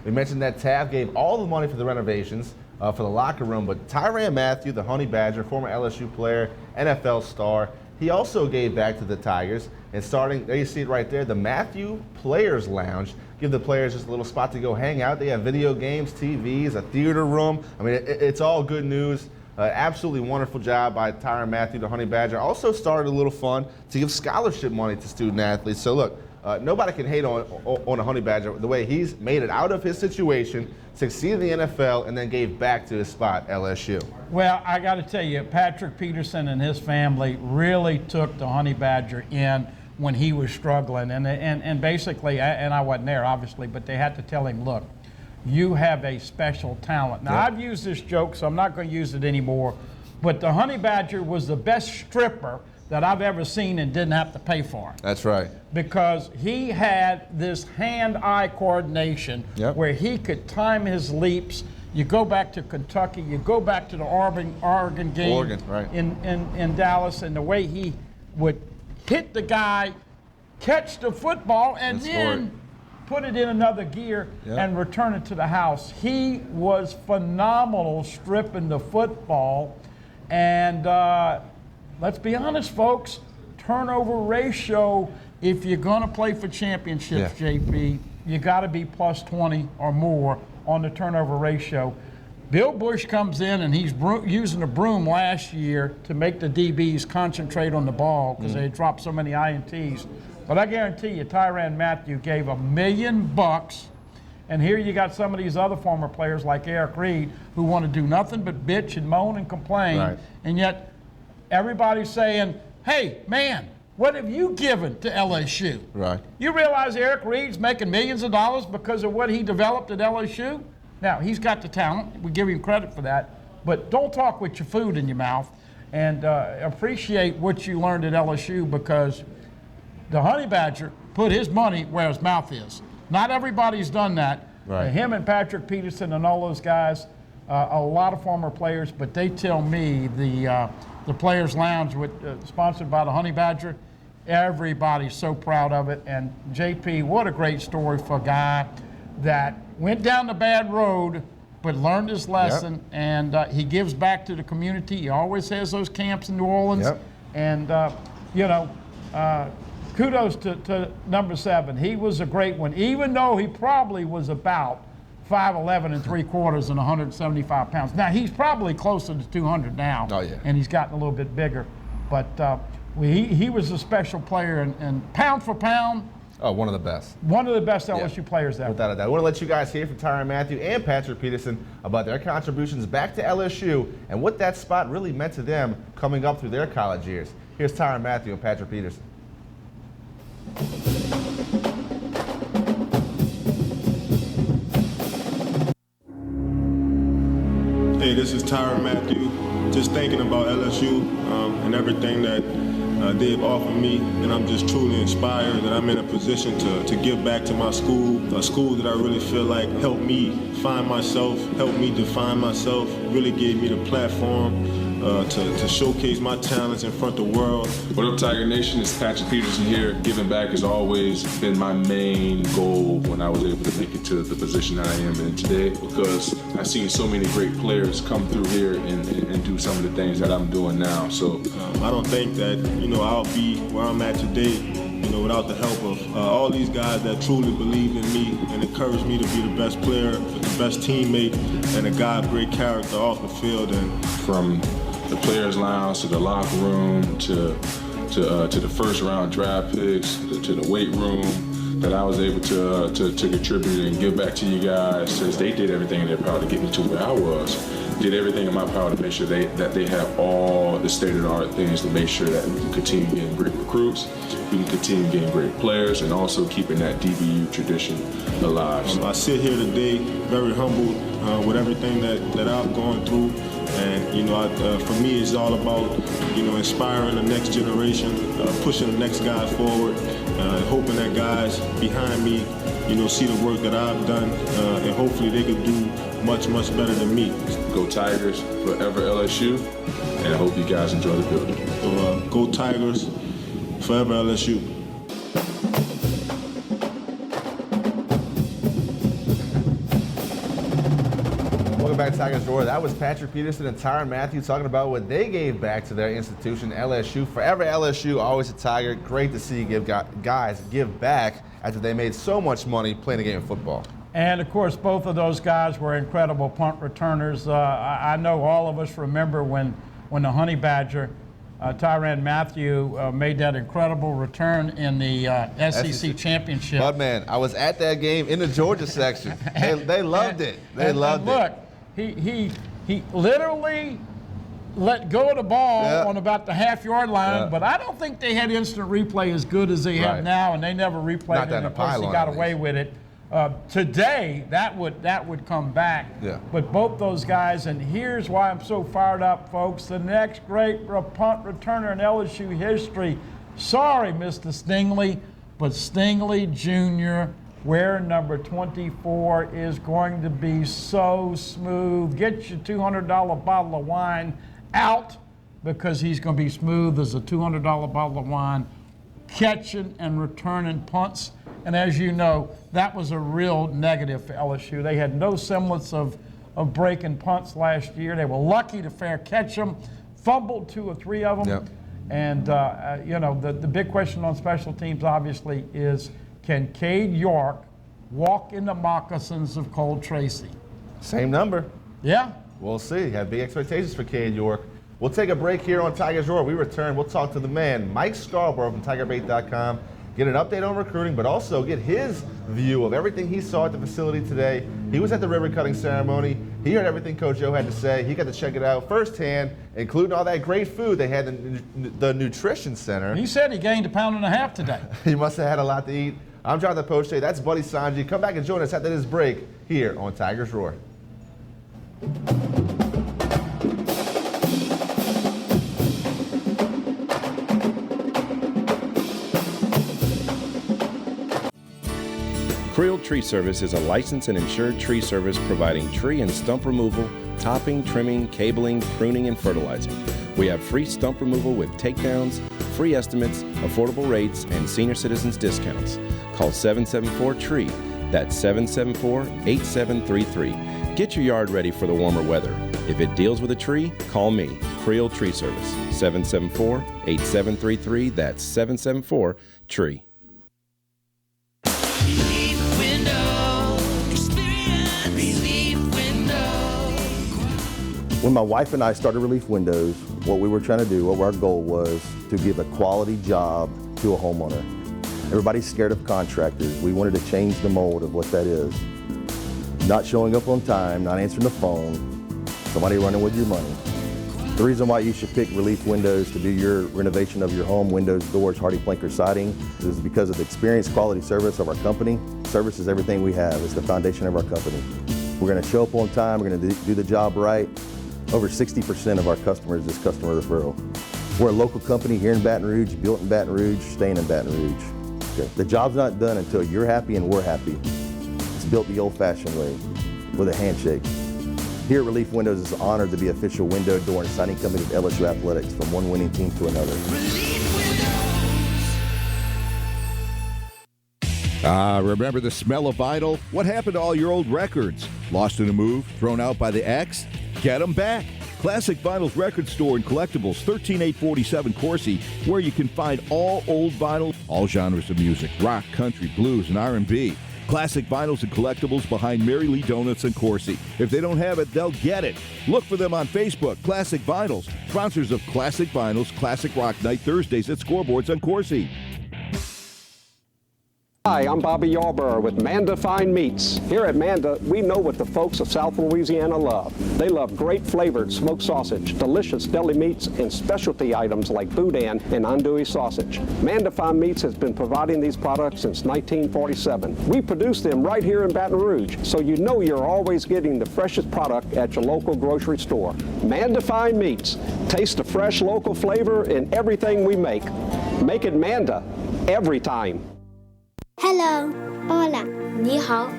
[SPEAKER 4] We mentioned that Taft gave all the money for the renovations for the locker room, but Tyrann Mathieu, the Honey Badger, former LSU player, NFL star, he also gave back to the Tigers. And starting, there you see it right there, the Mathieu Players Lounge. Give the players just a little spot to go hang out. They have video games, TVs, a theater room. I mean, it's all good news. Absolutely wonderful job by Tyrann Mathieu, the Honey Badger. Also started a little fun to give scholarship money to student athletes. So look, nobody can hate on a Honey Badger the way he's made it out of his situation, succeeded in the NFL, and then gave back to his spot, LSU.
[SPEAKER 5] Well, I got to tell you, Patrick Peterson and his family really took the Honey Badger in when he was struggling. And basically, and I wasn't there, obviously, but they had to tell him, look, you have a special talent. Now, I've used this joke, so I'm not going to use it anymore, but the Honey Badger was the best stripper that I've ever seen and didn't have to pay for it.
[SPEAKER 4] That's right.
[SPEAKER 5] Because he had this hand-eye coordination where he could time his leaps. You go back to Kentucky, you go back to the Oregon game in Dallas, and the way he would hit the guy, catch the football, and then put it in another gear and return it to the house. He was phenomenal stripping the football. And let's be honest, folks, turnover ratio, if you're going to play for championships, JP, you got to be plus 20 or more on the turnover ratio. Bill Bush comes in and he's using a broom last year to make the DBs concentrate on the ball because they dropped so many INTs. But I guarantee you, Tyrann Mathieu gave $1 million, and here you got some of these other former players like Eric Reed who want to do nothing but bitch and moan and complain, and yet everybody's saying, hey, man, what have you given to LSU?
[SPEAKER 4] Right.
[SPEAKER 5] You realize Eric Reed's making millions of dollars because of what he developed at LSU? Now, he's got the talent. We give him credit for that. But don't talk with your food in your mouth, and appreciate what you learned at LSU, because the Honey Badger put his money where his mouth is. Not everybody's done that.
[SPEAKER 4] Right.
[SPEAKER 5] Him and Patrick Peterson and all those guys, a lot of former players, but they tell me the Players Lounge, sponsored by the Honey Badger, everybody's so proud of it. And JP, what a great story for a guy that went down the bad road but learned his lesson, and he gives back to the community. He always has those camps in New Orleans. And, kudos to number 7. He was a great one, even though he probably was about 5'11 and 3/4 and 175 pounds. Now, he's probably closer to 200 now.
[SPEAKER 4] Oh, yeah.
[SPEAKER 5] And he's gotten a little bit bigger. But he was a special player, and pound for pound,
[SPEAKER 4] Oh, one of the best.
[SPEAKER 5] one of the best LSU players ever.
[SPEAKER 4] Without a doubt. I want to let you guys hear from Tyrann Mathieu and Patrick Peterson about their contributions back to LSU and what that spot really meant to them coming up through their college years. Here's Tyrann Mathieu and Patrick Peterson.
[SPEAKER 17] Hey, this is Tyrann Mathieu. Just thinking about LSU and everything that they've offered me, and I'm just truly inspired that I'm in a position to give back to my school, a school that I really feel like helped me find myself, helped me define myself, really gave me the platform to showcase my talents in front of the world.
[SPEAKER 18] What up, Tiger Nation? It's Patrick Peterson here. Giving back has always been my main goal when I was able to make it to the position that I am in today, because I've seen so many great players come through here and do some of the things that I'm doing now. So
[SPEAKER 17] I don't think that, I'll be where I'm at today, without the help of all these guys that truly believed in me and encouraged me to be the best player, the best teammate, and a guy of great character off the field. And
[SPEAKER 18] from the players' lounge to the locker room to the first round draft picks to the weight room, that I was able to contribute and give back to you guys, since they did everything in their power to get me to where I was. Did everything in my power to make sure that they have all the state-of-the-art things to make sure that we can continue getting great recruits, we can continue getting great players, and also keeping that DBU tradition alive.
[SPEAKER 17] I sit here today very humbled with everything that I've gone through. And, for me, it's all about, inspiring the next generation, pushing the next guy forward, hoping that guys behind me, see the work that I've done, and hopefully they could do much, much better than me.
[SPEAKER 18] Go Tigers, forever LSU, and I hope you guys enjoy the building.
[SPEAKER 17] So, go Tigers, forever LSU.
[SPEAKER 4] Welcome back to Tigers Roar. That was Patrick Peterson and Tyrann Mathieu talking about what they gave back to their institution, LSU. Forever LSU, always a Tiger. Great to see guys give back after they made so much money playing the game of football.
[SPEAKER 5] And of course, both of those guys were incredible punt returners. I know all of us remember when the Honey Badger, Tyrann Mathieu, made that incredible return in the SEC championship.
[SPEAKER 4] But man, I was at that game in the Georgia section. They loved it. They loved it.
[SPEAKER 5] Look, he literally let go of the ball on about the half-yard line, but I don't think they had instant replay as good as they have now, and they never replayed it. And of course, he got away with it. Today, that would come back.
[SPEAKER 4] Yeah.
[SPEAKER 5] But both those guys, and here's why I'm so fired up, folks. The next great punt returner in LSU history. Sorry, Mr. Stingley, but Stingley Jr., wearing number 24, is going to be so smooth. Get your $200 bottle of wine out, because he's going to be smooth as a $200 bottle of wine, catching and returning punts. And as you know, that was a real negative for LSU. They had no semblance of breaking punts last year. They were lucky to fair catch them, fumbled 2 or 3 of them.
[SPEAKER 4] Yep.
[SPEAKER 5] And, the big question on special teams, obviously, is can Cade York walk in the moccasins of Cole Tracy?
[SPEAKER 4] Same number.
[SPEAKER 5] Yeah.
[SPEAKER 4] We'll see. Have big expectations for Cade York. We'll take a break here on Tigers Roar. We return. We'll talk to the man, Mike Scarborough from TigerBait.com. Get an update on recruiting, but also get his view of everything he saw at the facility today. He was at the ribbon cutting ceremony. He heard everything Coach O had to say. He got to check it out firsthand, including all that great food they had in the Nutrition Center.
[SPEAKER 5] He said he gained 1.5 pounds today.
[SPEAKER 4] He must have had a lot to eat. I'm Jonathan Poche. That's Buddy Sanji. Come back and join us after this break here on Tigers Roar.
[SPEAKER 19] Creel Tree Service is a licensed and insured tree service providing tree and stump removal, topping, trimming, cabling, pruning, and fertilizing. We have free stump removal with takedowns, free estimates, affordable rates, and senior citizens discounts. Call 774-TREE. That's 774-8733. Get your yard ready for the warmer weather. If it deals with a tree, call me. Creel Tree Service, 774-8733. That's 774-TREE.
[SPEAKER 20] When my wife and I started Relief Windows, what we were trying to do, what our goal was to give a quality job to a homeowner. Everybody's scared of contractors. We wanted to change the mold of what that is. Not showing up on time, not answering the phone, somebody running with your money. The reason why you should pick Relief Windows to do your renovation of your home, windows, doors, hardy plank or siding, is because of the experience, quality service of our company. Service is everything we have. It's the foundation of our company. We're going to show up on time. We're going to do the job right. Over 60% of our customers is customer referral. We're a local company here in Baton Rouge, built in Baton Rouge, staying in Baton Rouge. Okay. The job's not done until you're happy and we're happy. It's built the old-fashioned way, with a handshake. Here at Relief Windows, it's an honor to be official window, door, and siding company of LSU Athletics, from one winning team to another.
[SPEAKER 21] Remember the smell of vinyl? What happened to all your old records? Lost in a move? Thrown out by the ex? Get them back. Classic Vinyl's Record Store and Collectibles, 13847 Coursey, where you can find all old vinyl, all genres of music, rock, country, blues, and R&B. Classic Vinyls and Collectibles behind Mary Lee Donuts and Coursey. If they don't have it, they'll get it. Look for them on Facebook. Classic Vinyls, sponsors of Classic Vinyls, Classic Rock Night, Thursdays at Scoreboards on Coursey.
[SPEAKER 22] Hi, I'm Bobby Yarborough with Manda Fine Meats. Here at Manda, we know what the folks of South Louisiana love. They love great flavored smoked sausage, delicious deli meats, and specialty items like boudin and andouille sausage. Manda Fine Meats has been providing these products since 1947. We produce them right here in Baton Rouge, so you know you're always getting the freshest product at your local grocery store. Manda Fine Meats. Taste the fresh local flavor in everything we make. Make it Manda every time.
[SPEAKER 23] Hello. Hola. 你好.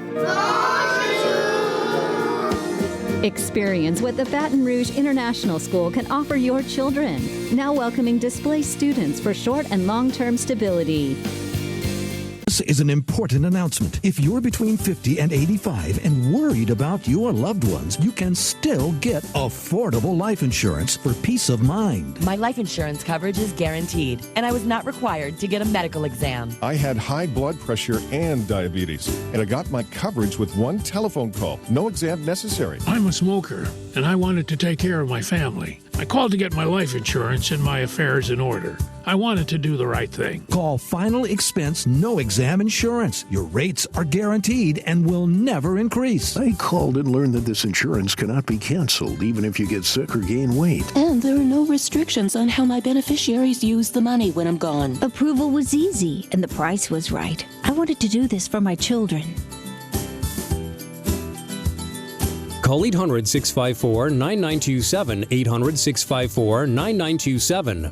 [SPEAKER 24] Experience what the Baton Rouge International School can offer your children. Now welcoming displaced students for short and long-term stability.
[SPEAKER 25] This is an important announcement. If you're between 50 and 85 and worried about your loved ones, you can still get affordable life insurance for peace of mind.
[SPEAKER 26] My life insurance coverage is guaranteed, and I was not required to get a medical exam.
[SPEAKER 27] I had high blood pressure and diabetes, and I got my coverage with one telephone call. No exam necessary.
[SPEAKER 28] I'm a smoker, and I wanted to take care of my family. I called to get my life insurance and my affairs in order. I wanted to do the right thing.
[SPEAKER 25] Call Final Expense No Exam Insurance. Your rates are guaranteed and will never increase.
[SPEAKER 29] I called and learned that this insurance cannot be canceled even if you get sick or gain weight.
[SPEAKER 30] And there are no restrictions on how my beneficiaries use the money when I'm gone.
[SPEAKER 31] Approval was easy and the price was right. I wanted to do this for my children.
[SPEAKER 32] Call 800-654-9927, 800-654-9927.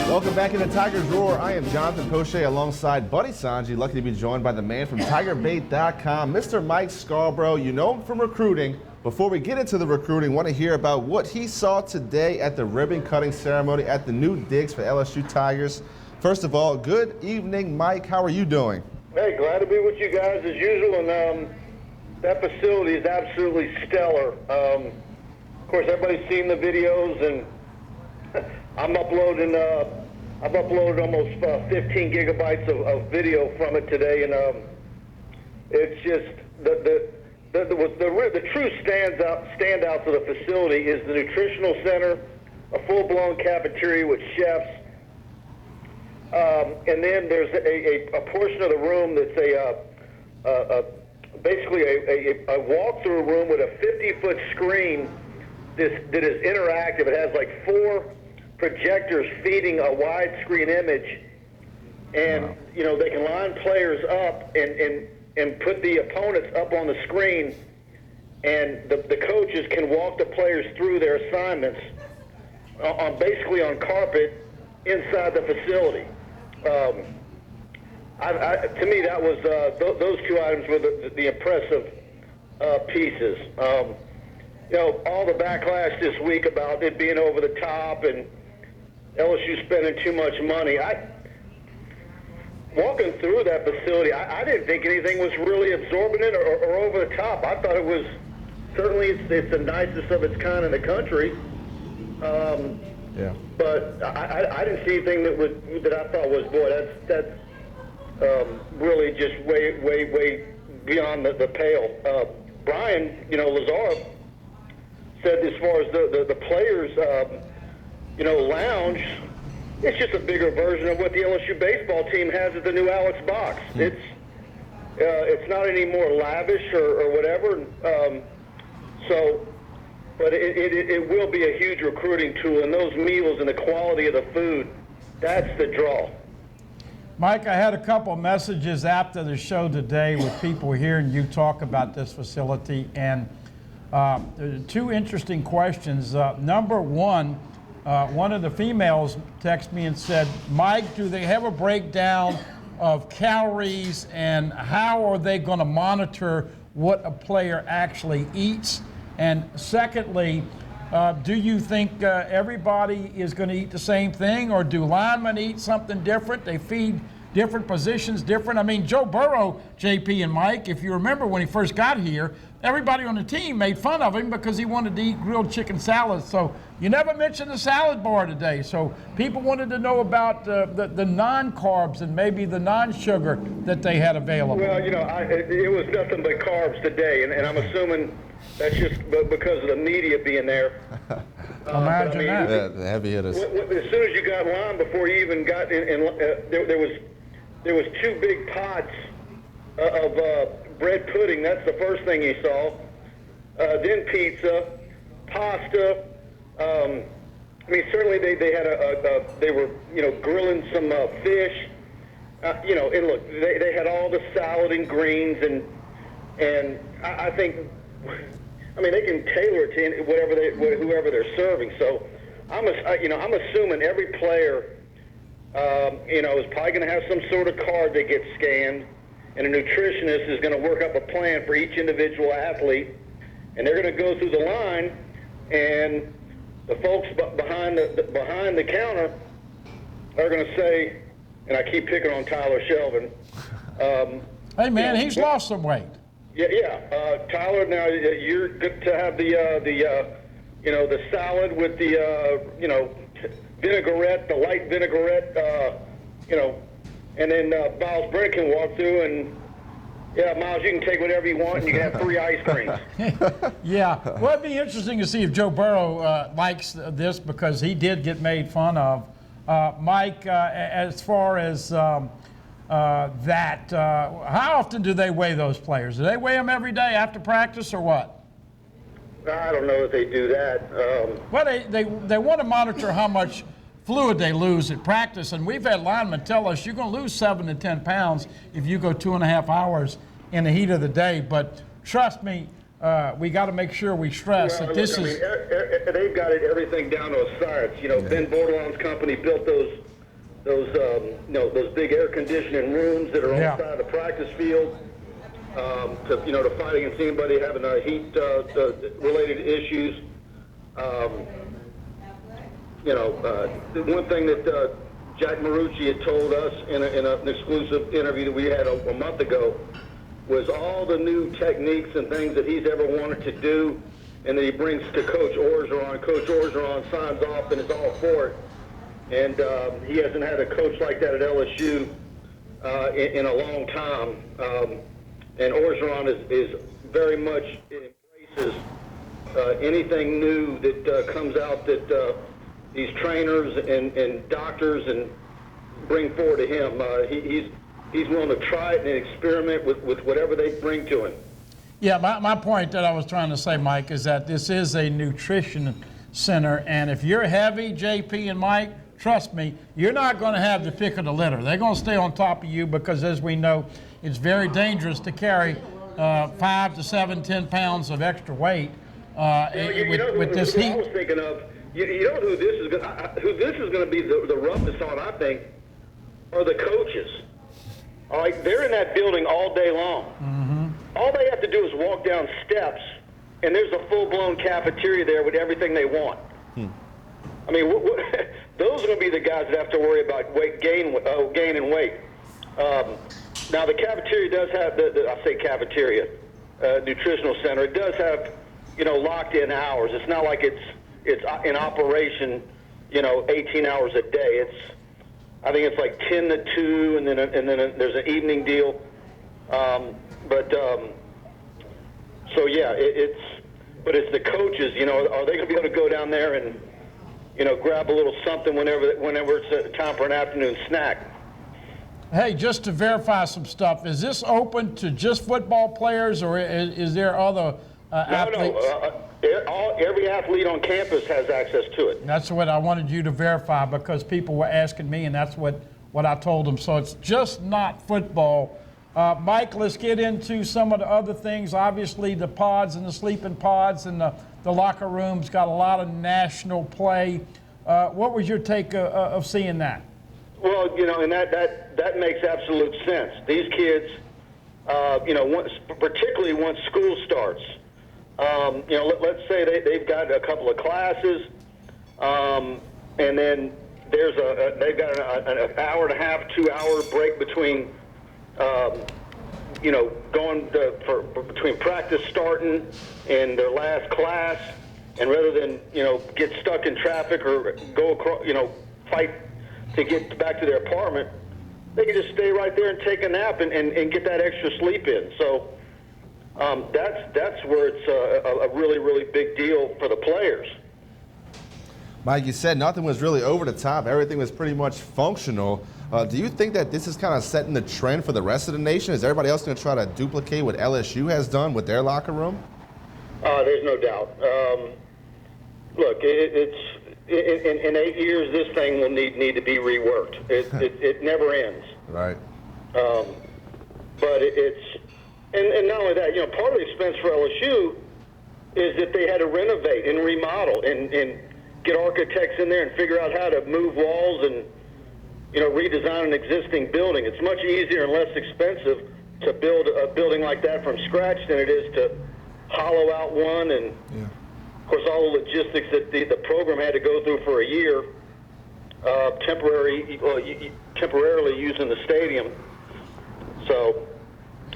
[SPEAKER 4] Welcome back into Tigers Roar. I am Jonathan Poche alongside Buddy Sanji. Lucky to be joined by the man from TigerBait.com, Mr. Mike Scarborough. You know him from recruiting. Before we get into the recruiting, want to hear about what he saw today at the ribbon cutting ceremony at the new digs for LSU Tigers. First of all, good evening, Mike. How are you doing?
[SPEAKER 33] Hey, glad to be with you guys as usual. And that facility is absolutely stellar. Of course, everybody's seen the videos, and I've uploaded almost 15 gigabytes of video from it today, and it's just the true standouts of the facility is the nutritional center, a full-blown cafeteria with chefs, and then there's a portion of the room that's basically a walk-through room with a 50-foot screen that is interactive. It has like 4 projectors feeding a widescreen image, and you know they can line players up and put the opponents up on the screen, and the coaches can walk the players through their assignments basically on carpet inside the facility. To me, that was those 2 items were the impressive pieces. all the backlash this week about it being over the top and LSU spending too much money. Walking through that facility, I didn't think anything was really exorbitant or over the top. I thought it was certainly it's the nicest of its kind in the country. But I didn't see anything that I thought was, boy, that's really just way beyond the pale. Brian, Lazar said as far as the players, lounge, it's just a bigger version of what the LSU baseball team has at the new Alex Box. It's not any more lavish or whatever. But it will be a huge recruiting tool, and those meals and the quality of the food, that's the draw.
[SPEAKER 5] Mike, I had a couple of messages after the show today with people hearing you talk about this facility, and two interesting questions. Number one of the females texted me and said, Mike, do they have a breakdown of calories, and how are they going to monitor what a player actually eats? And secondly, do you think everybody is going to eat the same thing, or do linemen eat something different? They feed different positions different. I mean, Joe Burrow, JP and Mike, if you remember when he first got here, everybody on the team made fun of him because he wanted to eat grilled chicken salad. So you never mentioned the salad bar today. So people wanted to know about the non-carbs and maybe the non-sugar that they had available.
[SPEAKER 33] Well, it was nothing but carbs today, and I'm assuming that's just because of the media being there.
[SPEAKER 5] Imagine that.
[SPEAKER 4] Yeah, the heavy hitters.
[SPEAKER 33] As soon as you got line, before you even got in there was two big pots of bread pudding. That's the first thing you saw. Then pizza, pasta. Certainly they had they were grilling some fish. And look, they had all the salad and greens, and I think. They can tailor it to whoever they're serving. So I'm assuming every player, is probably going to have some sort of card that gets scanned, and a nutritionist is going to work up a plan for each individual athlete, and they're going to go through the line, and the folks behind the counter are going to say, and I keep picking on Tyler Shelvin.
[SPEAKER 5] Hey man, he's lost some weight.
[SPEAKER 33] Yeah. Tyler, now you're good to have the salad with the vinaigrette, the light vinaigrette, and then Miles Brent can walk through and. Yeah, Miles, you can take whatever you want, and you can have 3 ice creams.
[SPEAKER 5] Yeah, well, it'd be interesting to see if Joe Burrow likes this, because he did get made fun of. Mike, as far as how often do they weigh those players? Do they weigh them every day after practice, or what?
[SPEAKER 33] I don't know if they do that.
[SPEAKER 5] Well, they want to monitor how much fluid they lose at practice, and we've had linemen tell us you're going to lose 7 to 10 pounds if you go 2.5 hours in the heat of the day. But trust me, we got to make sure we stress that this is.
[SPEAKER 33] They've got everything down to a science. Ben Bordelon's company built those big air conditioning rooms that are on the side of the practice field to fight against anybody having heat related issues. The one thing that Jack Marucci had told us in an exclusive interview that we had a month ago was all the new techniques and things that he's ever wanted to do, and that he brings to Coach Orgeron. Coach Orgeron signs off and is all for it. And he hasn't had a coach like that at LSU in a long time. And Orgeron is very much embraces anything new that comes out that these trainers and doctors and bring forward to him. He's willing to try it and experiment with whatever they bring to him.
[SPEAKER 5] Yeah, my point that I was trying to say, Mike, is that this is a nutrition center, and if you're heavy, JP and Mike, trust me, you're not going to have the pick of the litter. They're going to stay on top of you, because as we know, it's very dangerous to carry 5 to 7, 10 pounds of extra weight with this heat.
[SPEAKER 33] I was thinking of, you know who this is going to be the roughest on, I think, are the coaches. All right, they're in that building all day long.
[SPEAKER 5] Mm-hmm.
[SPEAKER 33] All they have to do is walk down steps and there's a full-blown cafeteria there with everything they want. I mean, those are going to be the guys that have to worry about gain and weight. Now, the cafeteria does have I say cafeteria, nutritional center. It does have, locked-in hours. It's not like it's in operation, 18 hours a day. I think it's like 10 to 2, and then there's an evening deal. So yeah, it's the coaches. Are they going to be able to go down there and grab a little something whenever it's time for an afternoon snack?
[SPEAKER 5] Hey, just to verify some stuff, is this open to just football players, or is there other athletes?
[SPEAKER 33] No. Every athlete on campus has access to it.
[SPEAKER 5] That's what I wanted you to verify, because people were asking me, and that's what I told them. So it's just not football. Mike, let's get into some of the other things. Obviously, the pods and the sleeping pods and the locker rooms got a lot of national play. What was your take of seeing that? Well,
[SPEAKER 33] and that makes absolute sense. These kids, particularly once school starts, let's say they've got a couple of classes, and then they've got an hour and a half, 2 hour break between, going between practice starting and their last class, and rather than get stuck in traffic or go across, fight to get back to their apartment, they can just stay right there and take a nap and get that extra sleep in. So that's where it's a really, really big deal for the players.
[SPEAKER 4] Mike, you said nothing was really over the top. Everything was pretty much functional. Do you think that this is kind of setting the trend for the rest of the nation? Is everybody else going to try to duplicate what LSU has done with their locker room?
[SPEAKER 33] There's no doubt. Look, it's in 8 years, this thing will need to be reworked. It never ends.
[SPEAKER 4] Right.
[SPEAKER 33] But and not only that, part of the expense for LSU is that they had to renovate and remodel and get architects in there and figure out how to move walls and redesign an existing building. It's much easier and less expensive to build a building like that from scratch than it is to hollow out one, and of course all the logistics that the program had to go through for a year, temporarily using the stadium. So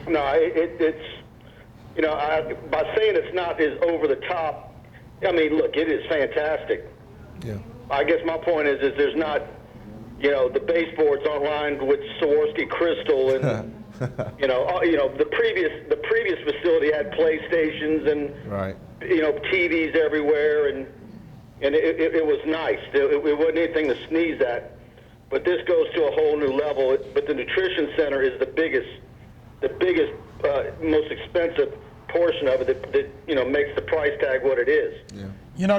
[SPEAKER 33] no, it's by saying it's not as over the top, I mean, look, it is fantastic.
[SPEAKER 4] Yeah.
[SPEAKER 33] I guess my point is there's not, the baseboards aren't lined with Swarovski crystal, and the previous facility had PlayStations and
[SPEAKER 4] right.
[SPEAKER 33] TVs everywhere, and it was nice. It wasn't anything to sneeze at. But this goes to a whole new level. But the nutrition center is the biggest, most expensive portion of it that makes the price tag what it is.
[SPEAKER 4] Yeah.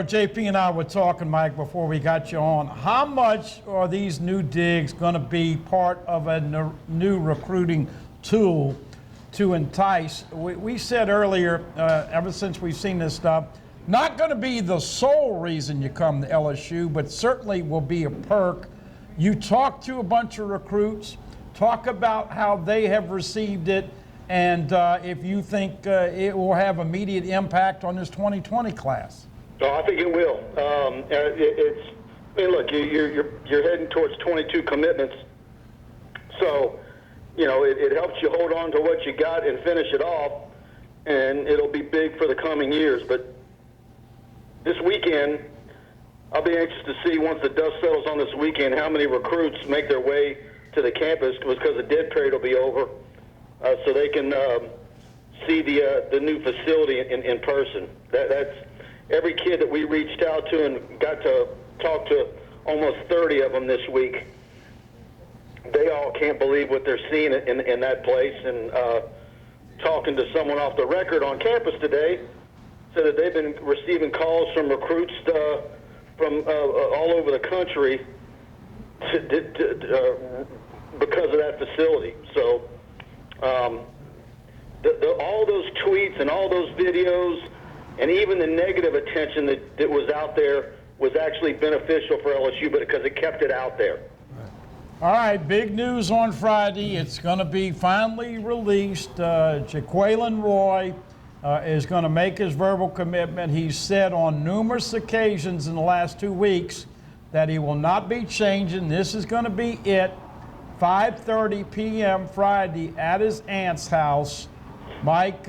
[SPEAKER 5] JP and I were talking, Mike, before we got you on. How much are these new digs going to be part of a new recruiting tool to entice? We said earlier, ever since we've seen this stuff, not going to be the sole reason you come to LSU, but certainly will be a perk. You talk to a bunch of recruits, talk about how they have received it, and if you think it will have immediate impact on this 2020 class.
[SPEAKER 33] Oh, I think it will. Look, you're heading towards 22 commitments, so it helps you hold on to what you got and finish it off, and it'll be big for the coming years. But this weekend, I'll be anxious to see, once the dust settles on this weekend, how many recruits make their way to the campus, because the dead period will be over, so they can see the new facility in person. That's every kid that we reached out to and got to talk to, almost 30 of them this week. They all can't believe what they're seeing in that place. And talking to someone off the record on campus today, said that they've been receiving calls from recruits from all over the country because of that facility. So all those tweets and all those videos and even the negative attention that was out there was actually beneficial for LSU, but because it kept it out there.
[SPEAKER 5] All right, big news on Friday. It's going to be finally released. Jaquelin Roy is going to make his verbal commitment. He's said on numerous occasions in the last 2 weeks that he will not be changing. This is going to be it. 5:30 p.m. Friday at his aunt's house. Mike,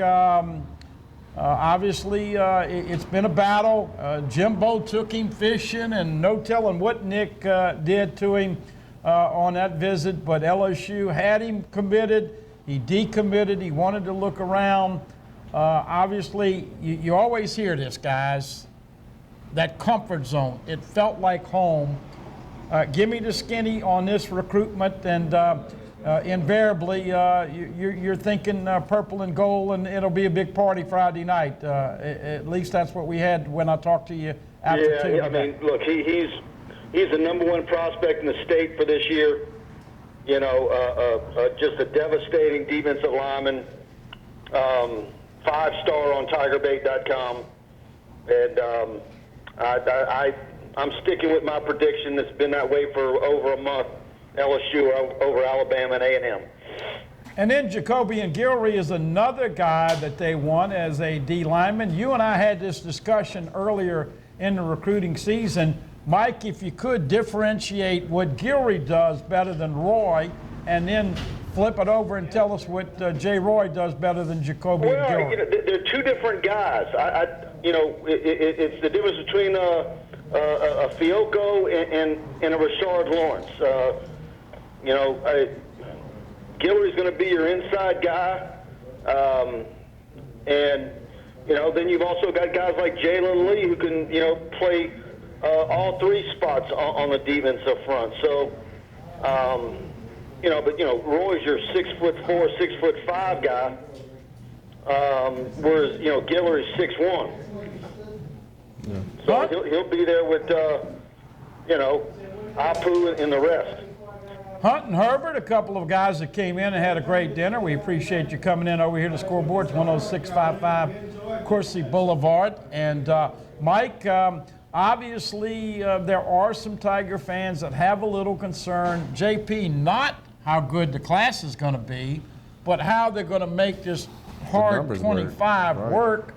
[SPEAKER 5] obviously it's been a battle. Jimbo took him fishing, and no telling what Nick did to him on that visit, but LSU had him committed. He decommitted. He wanted to look around. Obviously, you always hear this, guys, that comfort zone. It felt like home. Give me the skinny on this recruitment, and invariably you're thinking purple and gold, and it'll be a big party Friday night. At least that's what we had when I talked to you after two.
[SPEAKER 33] Yeah, I mean, look, he's the #1 prospect in the state for this year. You know, just a devastating defensive lineman, 5-star on TigerBait.com, and I'm sticking with my prediction. It's been that way for over a month. LSU over Alabama and A&M.
[SPEAKER 5] And then Jacobian Guillory is another guy that they want as a D lineman. You and I had this discussion earlier in the recruiting season. Mike, if you could differentiate what Guillory does better than Roy, and then flip it over and tell us what Jay Roy does better than Jacobian Guillory.
[SPEAKER 33] You know, they're two different guys. It's the difference between a Fiocco and a Rashard Lawrence. Guillory's going to be your inside guy, and then you've also got guys like Jalen Lee who can play all three spots on the defensive front. So, Roy's your 6'4", 6'5" guy, whereas Guillory's 6'1". Yeah. So he'll be there with Apu and the rest.
[SPEAKER 5] Hunt and Herbert, a couple of guys that came in and had a great dinner. We appreciate you coming in over here to Scoreboard. It's 10655 Coursey Boulevard. And Mike, obviously there are some Tiger fans that have a little concern. JP, not how good the class is going to be, but how they're going to make this hard 25 work.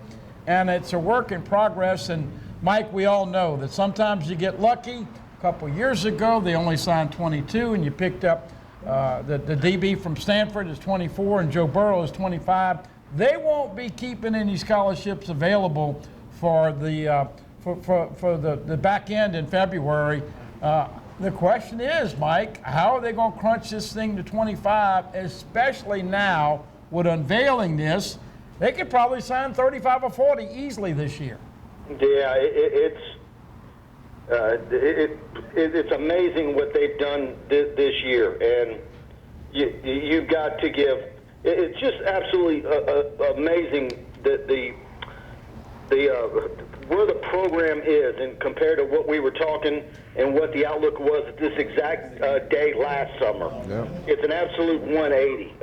[SPEAKER 5] And it's a work in progress. And Mike, we all know that sometimes you get lucky. A couple years ago, they only signed 22, and you picked up the DB from Stanford is 24, and Joe Burrow is 25. They won't be keeping any scholarships available for the the back end in February. The question is, Mike, how are they going to crunch this thing to 25, especially now with unveiling this? They could probably sign 35 or 40 easily this year.
[SPEAKER 33] Yeah, it's amazing what they've done this year, and you've got to give. It's just absolutely amazing that where the program is, and compared to what we were talking and what the outlook was at this exact day last summer. Yeah. It's an absolute 180.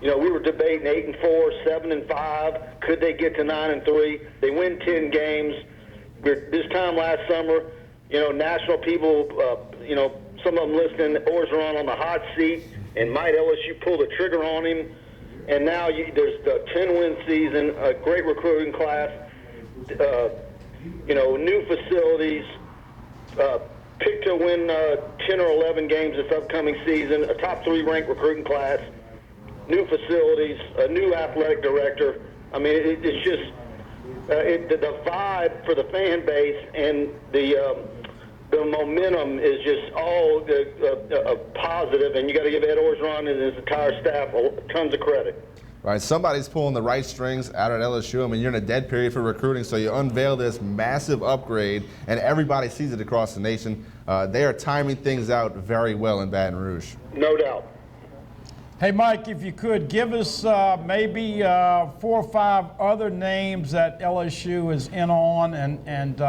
[SPEAKER 33] We were debating 8-4, 7-5. Could they get to 9-3? They win 10 games. This time last summer, national people, some of them listening, Orgeron on the hot seat, and might LSU pull the trigger on him. And now there's the 10-win season, a great recruiting class, new facilities, picked to win 10 or 11 games this upcoming season, a top 3 ranked recruiting class, new facilities, a new athletic director. I mean, it's just the vibe for the fan base and the momentum is just all positive, and you got to give Ed Orgeron and his entire staff tons of credit.
[SPEAKER 4] Right, somebody's pulling the right strings out at LSU. I mean, you're in a dead period for recruiting, so you unveil this massive upgrade, and everybody sees it across the nation. They are timing things out very well in Baton Rouge.
[SPEAKER 33] No doubt.
[SPEAKER 5] Hey, Mike, if you could give us maybe 4 or 5 other names that LSU is in on, and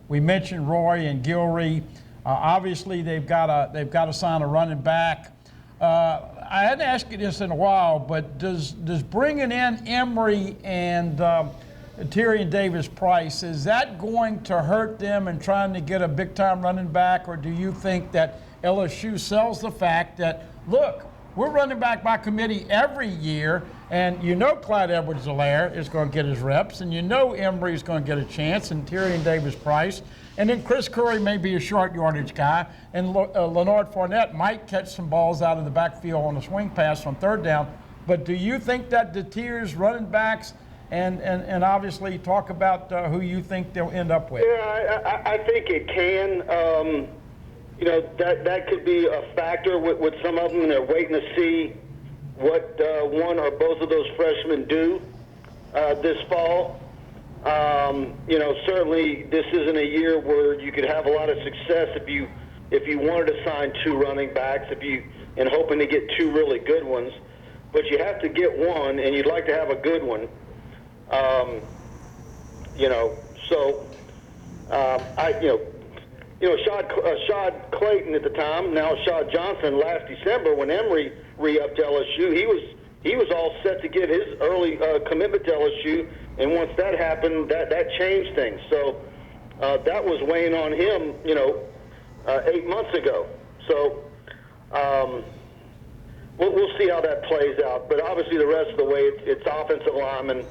[SPEAKER 5] we mentioned Roy and Guillory. Obviously, they've got to sign a running back. I hadn't asked you this in a while, but does bringing in Emory and Tyrion Davis-Price, is that going to hurt them in trying to get a big-time running back, or do you think that LSU sells the fact that, look, we're running back by committee every year, And you know Clyde Edwards-Helaire is going to get his reps, and you know Emory's going to get a chance, and Tyrion Davis-Price. And then Chris Curry may be a short yardage guy, and Leonard Fournette might catch some balls out of the backfield on a swing pass on third down. But do you think that deters running backs? And obviously talk about who you think they'll end up with.
[SPEAKER 33] Yeah, I think it can. You know, that could be a factor with some of them, and they're waiting to see what one or both of those freshmen do this fall. You know, certainly this isn't a year where you could have a lot of success if you wanted to sign 2 running backs, and hoping to get 2 really good ones. But you have to get one, and you'd like to have a good one. You know, so Shad Clayton at the time, now Shad Johnson, last December when Emory re-upped LSU, he was all set to get his early commitment to LSU, and once that happened, that changed things. So that was weighing on him, 8 months ago. So we'll see how that plays out. But obviously the rest of the way, it's offensive linemen,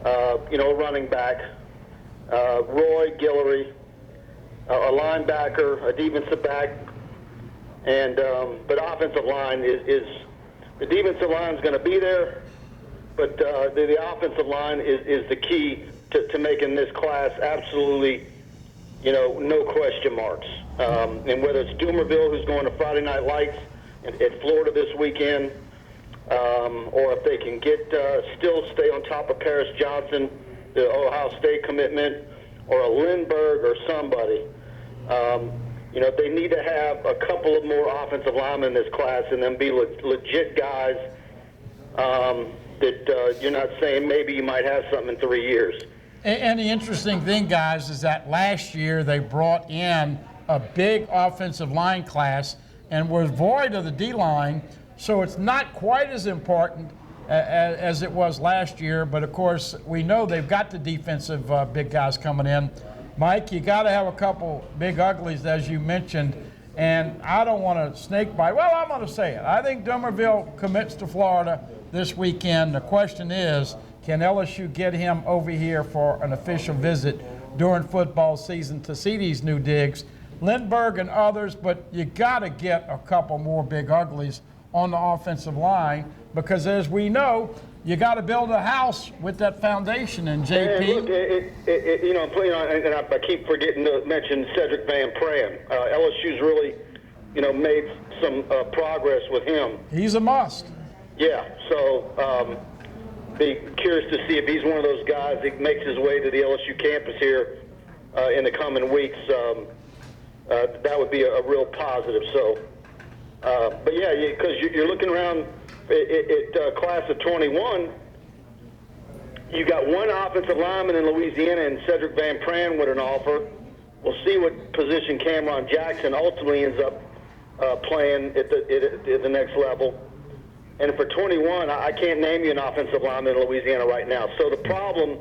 [SPEAKER 33] a running back, Roy Guillory, a linebacker, a defensive back, and but offensive line is the defensive line is going to be there, but the offensive line is the key to making this class absolutely, no question marks. And whether it's Dumerville, who's going to Friday Night Lights at Florida this weekend, or if they can still stay on top of Paris Johnson, the Ohio State commitment, or a Lindbergh or somebody. They need to have a couple of more offensive linemen in this class and then be legit guys that you're not saying maybe you might have something in 3 years.
[SPEAKER 5] And the interesting thing, guys, is that last year they brought in a big offensive line class and was void of the D-line, so it's not quite as important as it was last year. But, of course, we know they've got the defensive big guys coming in. Mike, you got to have a couple big uglies, as you mentioned, and I don't want to snake bite. Well, I'm going to say it. I think Dumerville commits to Florida this weekend. The question is, can LSU get him over here for an official visit during football season to see these new digs? Lindbergh and others, but you got to get a couple more big uglies on the offensive line because, as we know, you got to build a house with that foundation. And JP, and I keep forgetting to mention Cedric Van Pran. LSU's really, made some progress with him. He's a must.
[SPEAKER 33] Yeah. So be curious to see if he's one of those guys that makes his way to the LSU campus here in the coming weeks. That would be a real positive. So, but yeah, because you're looking around. At class of 21, you got one offensive lineman in Louisiana and Cedric Van Pran with an offer. We'll see what position Cameron Jackson ultimately ends up playing at the next level. And for 21, I can't name you an offensive lineman in Louisiana right now. So the problem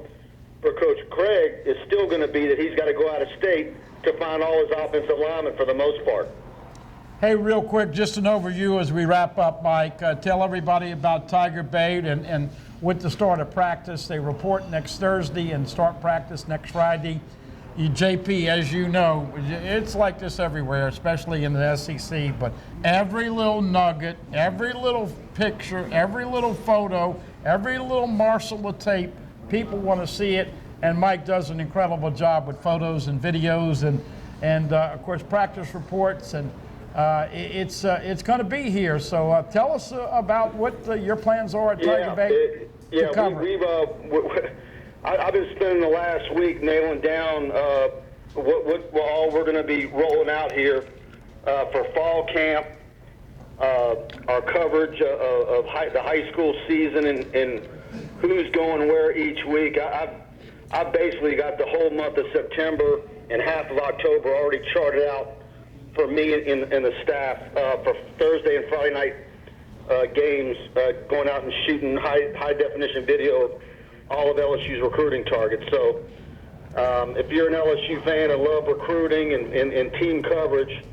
[SPEAKER 33] for Coach Craig is still going to be that he's got to go out of state to find all his offensive linemen for the most part.
[SPEAKER 5] Hey, real quick, just an overview as we wrap up, Mike. Tell everybody about Tiger Bait and with the start of practice. They report next Thursday and start practice next Friday. JP, as you know, it's like this everywhere, especially in the SEC, but every little nugget, every little picture, every little photo, every little morsel of tape, people want to see it, and Mike does an incredible job with photos and videos and of course, practice reports, and it's going to be here. So tell us about what your plans are at Tiger Bait to cover.
[SPEAKER 33] I've been spending the last week nailing down what all we're going to be rolling out here for fall camp, our coverage of the high school season and who's going where each week. I've basically got the whole month of September and half of October already charted out for me and the staff for Thursday and Friday night games, going out and shooting high definition video of all of LSU's recruiting targets. So if you're an LSU fan and love recruiting and team coverage,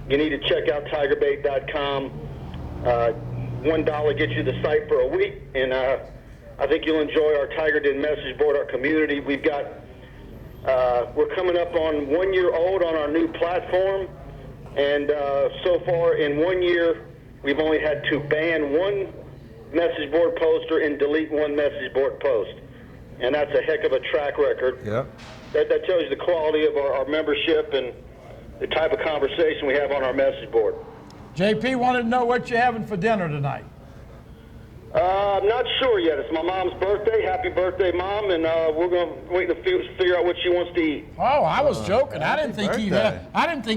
[SPEAKER 33] you need to check out TigerBait.com. $1 gets you the site for a week, and I think you'll enjoy our Tiger Den message board, our community. We've got, we're coming up on 1 year old on our new platform, and so far in 1 year, we've only had to ban one message board poster and delete one message board post. And that's a heck of a track record.
[SPEAKER 4] Yeah.
[SPEAKER 33] That tells you the quality of our membership and the type of conversation we have on our message board.
[SPEAKER 5] JP wanted to know what you're having for dinner tonight.
[SPEAKER 33] I'm not sure yet. It's my mom's birthday. Happy birthday, Mom! And we're going to wait to figure out what she wants to eat.
[SPEAKER 5] Oh, I was joking. I didn't think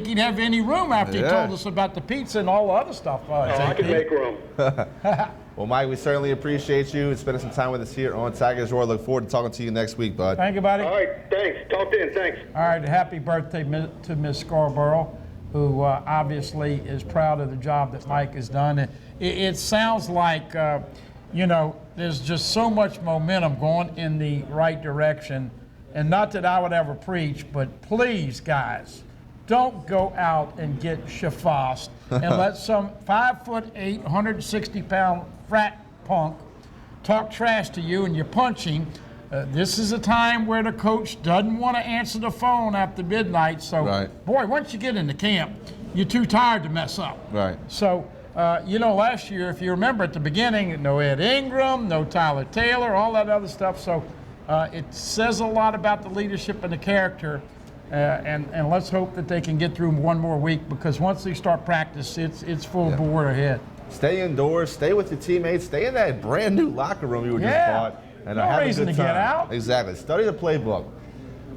[SPEAKER 5] he'd have any room after he told us about the pizza and all the other stuff.
[SPEAKER 33] I can make room.
[SPEAKER 4] Well, Mike, we certainly appreciate you and spending some time with us here on Tigers Roar. Look forward to talking to you next week, bud.
[SPEAKER 5] Thank you, buddy.
[SPEAKER 33] All right, thanks. Talk then. Thanks.
[SPEAKER 5] All right, happy birthday to Miss Scarborough, who obviously is proud of the job that Mike has done. It sounds like, there's just so much momentum going in the right direction. And not that I would ever preach, but please, guys, don't go out and get shafosed and let some 5'8", 160-pound frat punk talk trash to you and you punch him. This is a time where the coach doesn't want to answer the phone after midnight. So, boy, once you get into camp, you're too tired to mess up.
[SPEAKER 4] Right.
[SPEAKER 5] So, last year, if you remember at the beginning, no Ed Ingram, no Tyler Taylor, all that other stuff. So it says a lot about the leadership and the character. And let's hope that they can get through one more week, because once they start practice, it's full bore ahead.
[SPEAKER 4] Stay indoors, stay with your teammates, stay in that brand new locker room you were just bought. And
[SPEAKER 5] no
[SPEAKER 4] have
[SPEAKER 5] reason
[SPEAKER 4] a good
[SPEAKER 5] to
[SPEAKER 4] time.
[SPEAKER 5] get out.
[SPEAKER 4] Exactly. Study the playbook.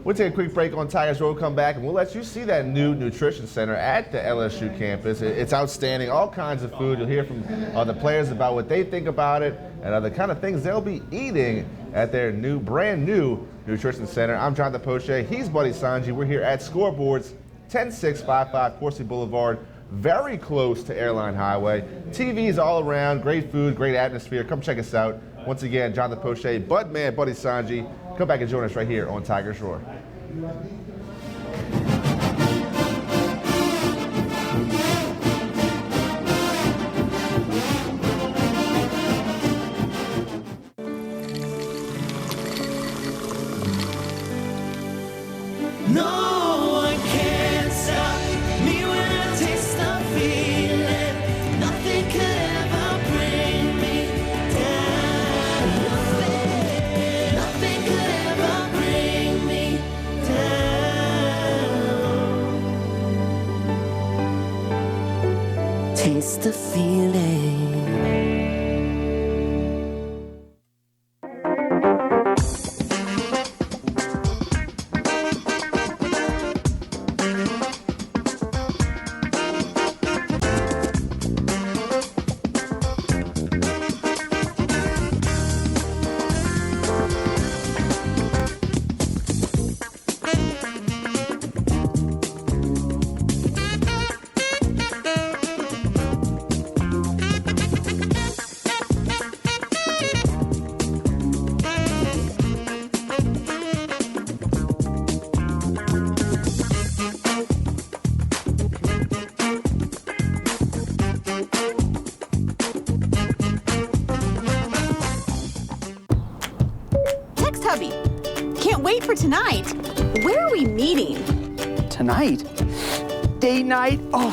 [SPEAKER 4] We'll take a quick break on Tigers Road, come back, and we'll let you see that new nutrition center at the LSU campus. It's outstanding, all kinds of food. You'll hear from the players about what they think about it and the kind of things they'll be eating at their brand new nutrition center. I'm Jonathan Poche. He's Buddy Sanji. We're here at Scoreboards, 10655 Coursey Boulevard, very close to Airline Highway. TVs all around, great food, great atmosphere. Come check us out. Once again, Jonathan Poche, Budman, Buddy Sanji. Come back and join us right here on Tigers Roar.
[SPEAKER 1] No one can stop me when I taste the feeling. Nothing could ever bring me down. Nothing could ever bring me down. Taste the feeling.
[SPEAKER 2] For tonight. Where are we meeting?
[SPEAKER 6] Tonight? Date night? Oh.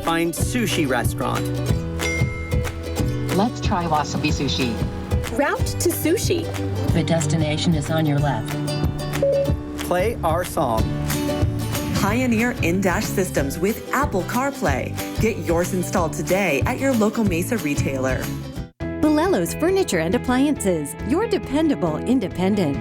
[SPEAKER 6] Find sushi restaurant.
[SPEAKER 7] Let's try Wasabi Sushi.
[SPEAKER 2] Route to sushi.
[SPEAKER 7] The destination is on your left.
[SPEAKER 6] Play our song.
[SPEAKER 8] Pioneer in-dash systems with Apple CarPlay. Get yours installed today at your local Mesa retailer.
[SPEAKER 9] Bolello's Furniture and Appliances, your dependable independent.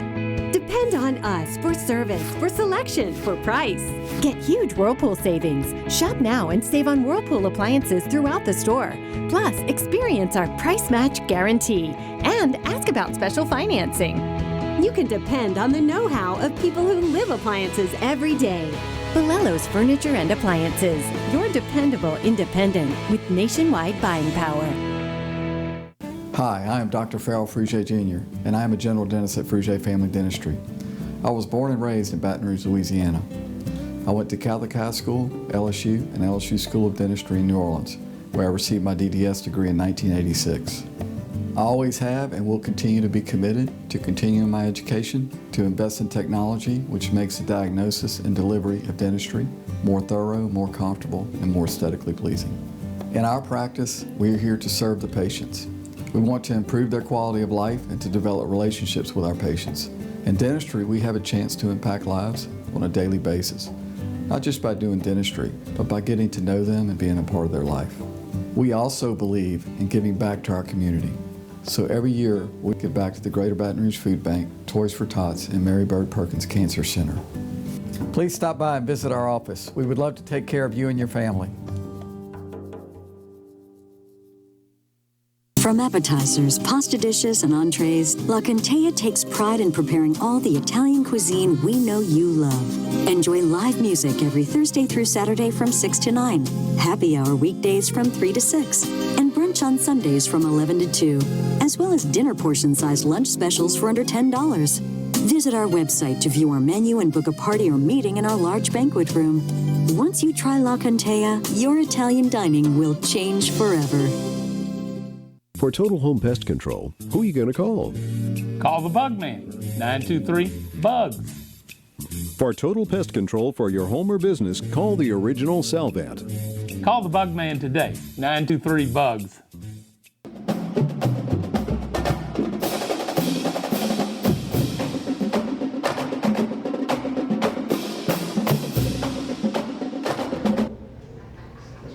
[SPEAKER 9] Depend on us for service, for selection, for price. Get huge Whirlpool savings. Shop now and save on Whirlpool appliances throughout the store. Plus, experience our price match guarantee and ask about special financing.
[SPEAKER 2] You can depend on the know-how of people who live appliances every day.
[SPEAKER 9] Bolello's Furniture and Appliances, your dependable independent with nationwide buying power.
[SPEAKER 10] Hi, I am Dr. Farrell Frugier Jr., and I am a general dentist at Frugier Family Dentistry. I was born and raised in Baton Rouge, Louisiana. I went to Catholic High School, LSU, and LSU School of Dentistry in New Orleans, where I received my DDS degree in 1986. I always have and will continue to be committed to continuing my education, to invest in technology, which makes the diagnosis and delivery of dentistry more thorough, more comfortable, and more aesthetically pleasing. In our practice, we are here to serve the patients. We want to improve their quality of life and to develop relationships with our patients. In dentistry, we have a chance to impact lives on a daily basis, not just by doing dentistry, but by getting to know them and being a part of their life. We also believe in giving back to our community. So every year, we give back to the Greater Baton Rouge Food Bank, Toys for Tots, and Mary Bird Perkins Cancer Center. Please stop by and visit our office. We would love to take care of you and your family.
[SPEAKER 3] From appetizers, pasta dishes, and entrees, La Contea takes pride in preparing all the Italian cuisine we know you love. Enjoy live music every Thursday through Saturday from 6 to 9, happy hour weekdays from 3 to 6, and brunch on Sundays from 11 to 2, as well as dinner portion-sized lunch specials for under $10. Visit our website to view our menu and book a party or meeting in our large banquet room. Once you try La Contea, your Italian dining will change forever.
[SPEAKER 29] For Total Home Pest Control, who are you going to call?
[SPEAKER 5] Call the Bug Man, 923-BUGS.
[SPEAKER 29] For total pest control for your home or business, call the original Salvat.
[SPEAKER 5] Call the Bug Man today, 923-BUGS.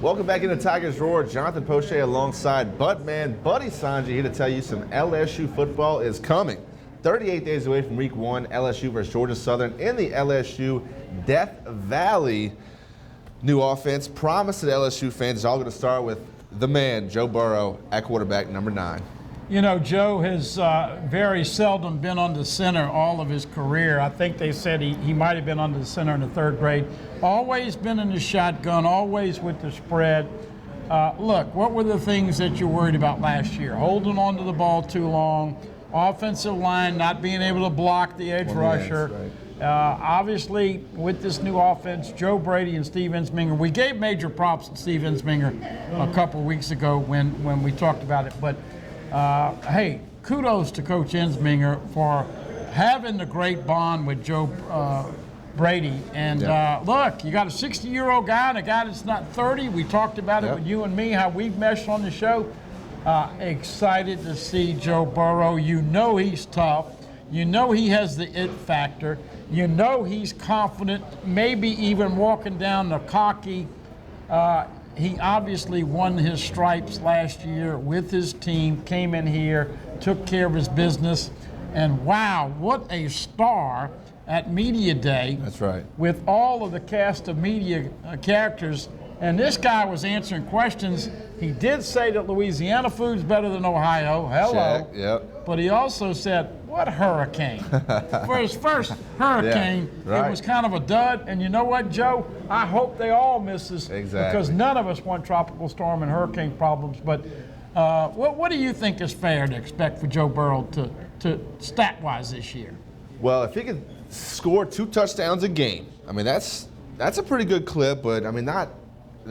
[SPEAKER 4] Welcome back into Tigers Roar. Jonathan Poche alongside Buttman Buddy Sanjay here to tell you some LSU football is coming. 38 days away from week 1, LSU versus Georgia Southern in the LSU Death Valley. New offense promised to the LSU fans is all going to start with the man, Joe Burrow, at quarterback, number 9.
[SPEAKER 5] You know, Joe has very seldom been under center all of his career. I think they said he might have been under the center in the 3rd grade. Always been in the shotgun, always with the spread. Look, what were the things that you worried about last year? Holding on to the ball too long, offensive line not being able to block the edge rusher. Right. Obviously, with this new offense, Joe Brady and Steve Ensminger, we gave major props to Steve Ensminger a couple of weeks ago when we talked about it. But hey, kudos to Coach Ensminger for having the great bond with Joe Brady. And look, you got a 60-year-old guy and a guy that's not 30. We talked about it with you and me, how we've meshed on the show. Excited to see Joe Burrow. You know he's tough. You know he has the it factor. You know he's confident, maybe even walking down the cocky. He obviously won his stripes last year with his team, came in here, took care of his business, and wow, what a star at Media Day.
[SPEAKER 4] That's right.
[SPEAKER 5] With all of the cast of media characters, and this guy was answering questions. He did say that Louisiana food's better than Ohio. Hello.
[SPEAKER 4] Check, yep.
[SPEAKER 5] But he also said, what hurricane? For his first hurricane,
[SPEAKER 4] right.
[SPEAKER 5] It was kind of a dud. And you know what, Joe? I hope they all miss this because none of us want tropical storm and hurricane problems. But what do you think is fair to expect for Joe Burrow to stat-wise this year?
[SPEAKER 4] Well, if he could score 2 touchdowns a game, I mean, that's a pretty good clip, but I mean, not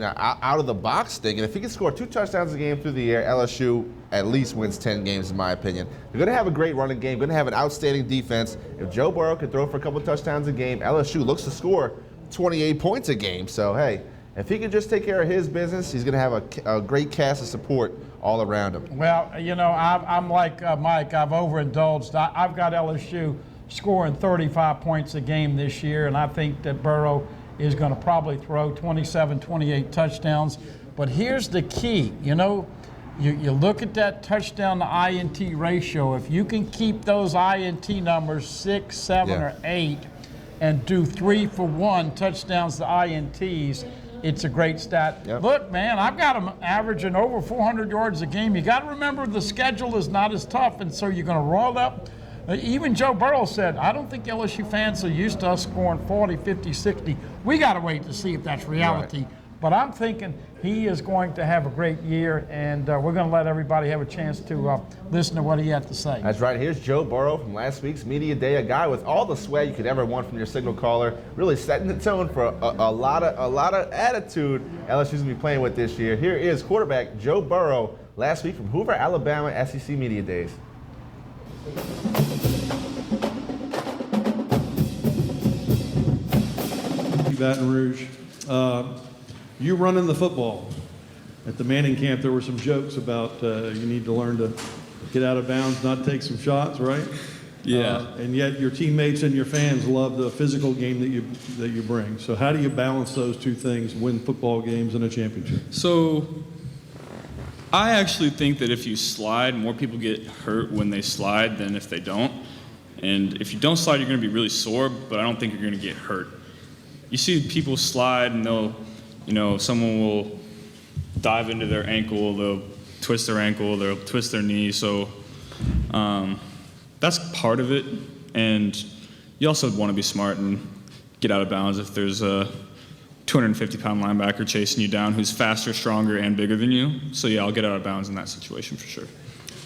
[SPEAKER 4] out of the box thinking. If he can score 2 touchdowns a game through the air, LSU at least wins 10 games, in my opinion. They're going to have a great running game, going to have an outstanding defense. If Joe Burrow can throw for a couple of touchdowns a game, LSU looks to score 28 points a game. So, hey, if he can just take care of his business, he's going to have a great cast of support all around him.
[SPEAKER 5] Well, you know, I'm like Mike. I've overindulged. I've got LSU scoring 35 points a game this year, and I think that Burrow is going to probably throw 27, 28 touchdowns. But here's the key. You know, you look at that touchdown to INT ratio. If you can keep those INT numbers 6, 7, or 8 and do 3 for 1 touchdowns to INTs, it's a great stat. Yep. Look, man, I've got them averaging over 400 yards a game. You got to remember the schedule is not as tough, and so you're going to roll up. Even Joe Burrow said, I don't think LSU fans are used to us scoring 40, 50, 60. We got to wait to see if that's reality. Right. But I'm thinking he is going to have a great year, and we're going to let everybody have a chance to listen to what he had to say.
[SPEAKER 4] That's right. Here's Joe Burrow from last week's Media Day, a guy with all the swag you could ever want from your signal caller, really setting the tone for a lot of attitude LSU's going to be playing with this year. Here is quarterback Joe Burrow last week from Hoover, Alabama, SEC Media Days.
[SPEAKER 11] Baton Rouge. You running the football. At the Manning camp, there were some jokes about you need to learn to get out of bounds, not take some shots, right?
[SPEAKER 12] Yeah.
[SPEAKER 11] And yet your teammates and your fans love the physical game that you bring. So how do you balance those two things, win football games and a championship?
[SPEAKER 12] So I actually think that if you slide, more people get hurt when they slide than if they don't. And if you don't slide, you're going to be really sore, but I don't think you're going to get hurt. You see people slide and someone will dive into their ankle, they'll twist their ankle, they'll twist their knee. So that's part of it. And you also want to be smart and get out of bounds if there's a 250-pound linebacker chasing you down who's faster, stronger, and bigger than you. So yeah, I'll get out of bounds in that situation for sure.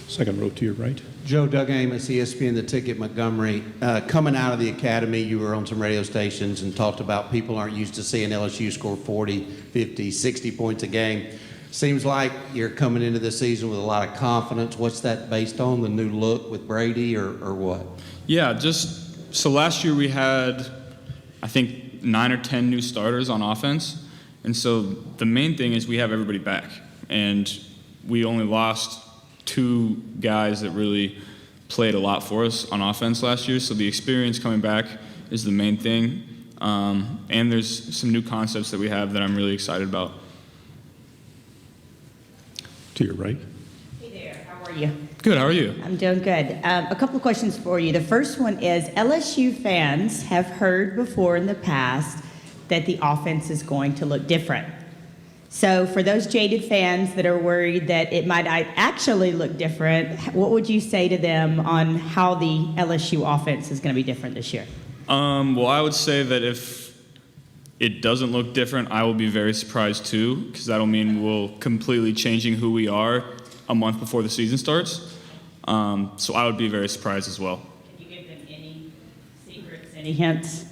[SPEAKER 11] Second row to your right.
[SPEAKER 13] Joe, Doug Amos, ESPN The Ticket, Montgomery. Coming out of the academy, you were on some radio stations and talked about people aren't used to seeing LSU score 40, 50, 60 points a game. Seems like you're coming into the season with a lot of confidence. What's that based on, the new look with Brady or what?
[SPEAKER 12] Yeah, so last year we had, I think, 9 or 10 new starters on offense. And so the main thing is we have everybody back. And we only lost 2 guys that really played a lot for us on offense last year. So the experience coming back is the main thing. And there's some new concepts that we have that I'm really excited about.
[SPEAKER 11] To your right.
[SPEAKER 14] Hey there, how are you?
[SPEAKER 12] Good, how are you?
[SPEAKER 14] I'm doing good. A couple of questions for you. The first one is, LSU fans have heard before in the past that the offense is going to look different. So for those jaded fans that are worried that it might actually look different, what would you say to them on how the LSU offense is going to be different this year?
[SPEAKER 12] Well, I would say that if it doesn't look different, I will be very surprised too, because that'll mean we'll completely changing who we are a month before the season starts. So I would be very surprised as well.
[SPEAKER 14] Can you give them any secrets, any hints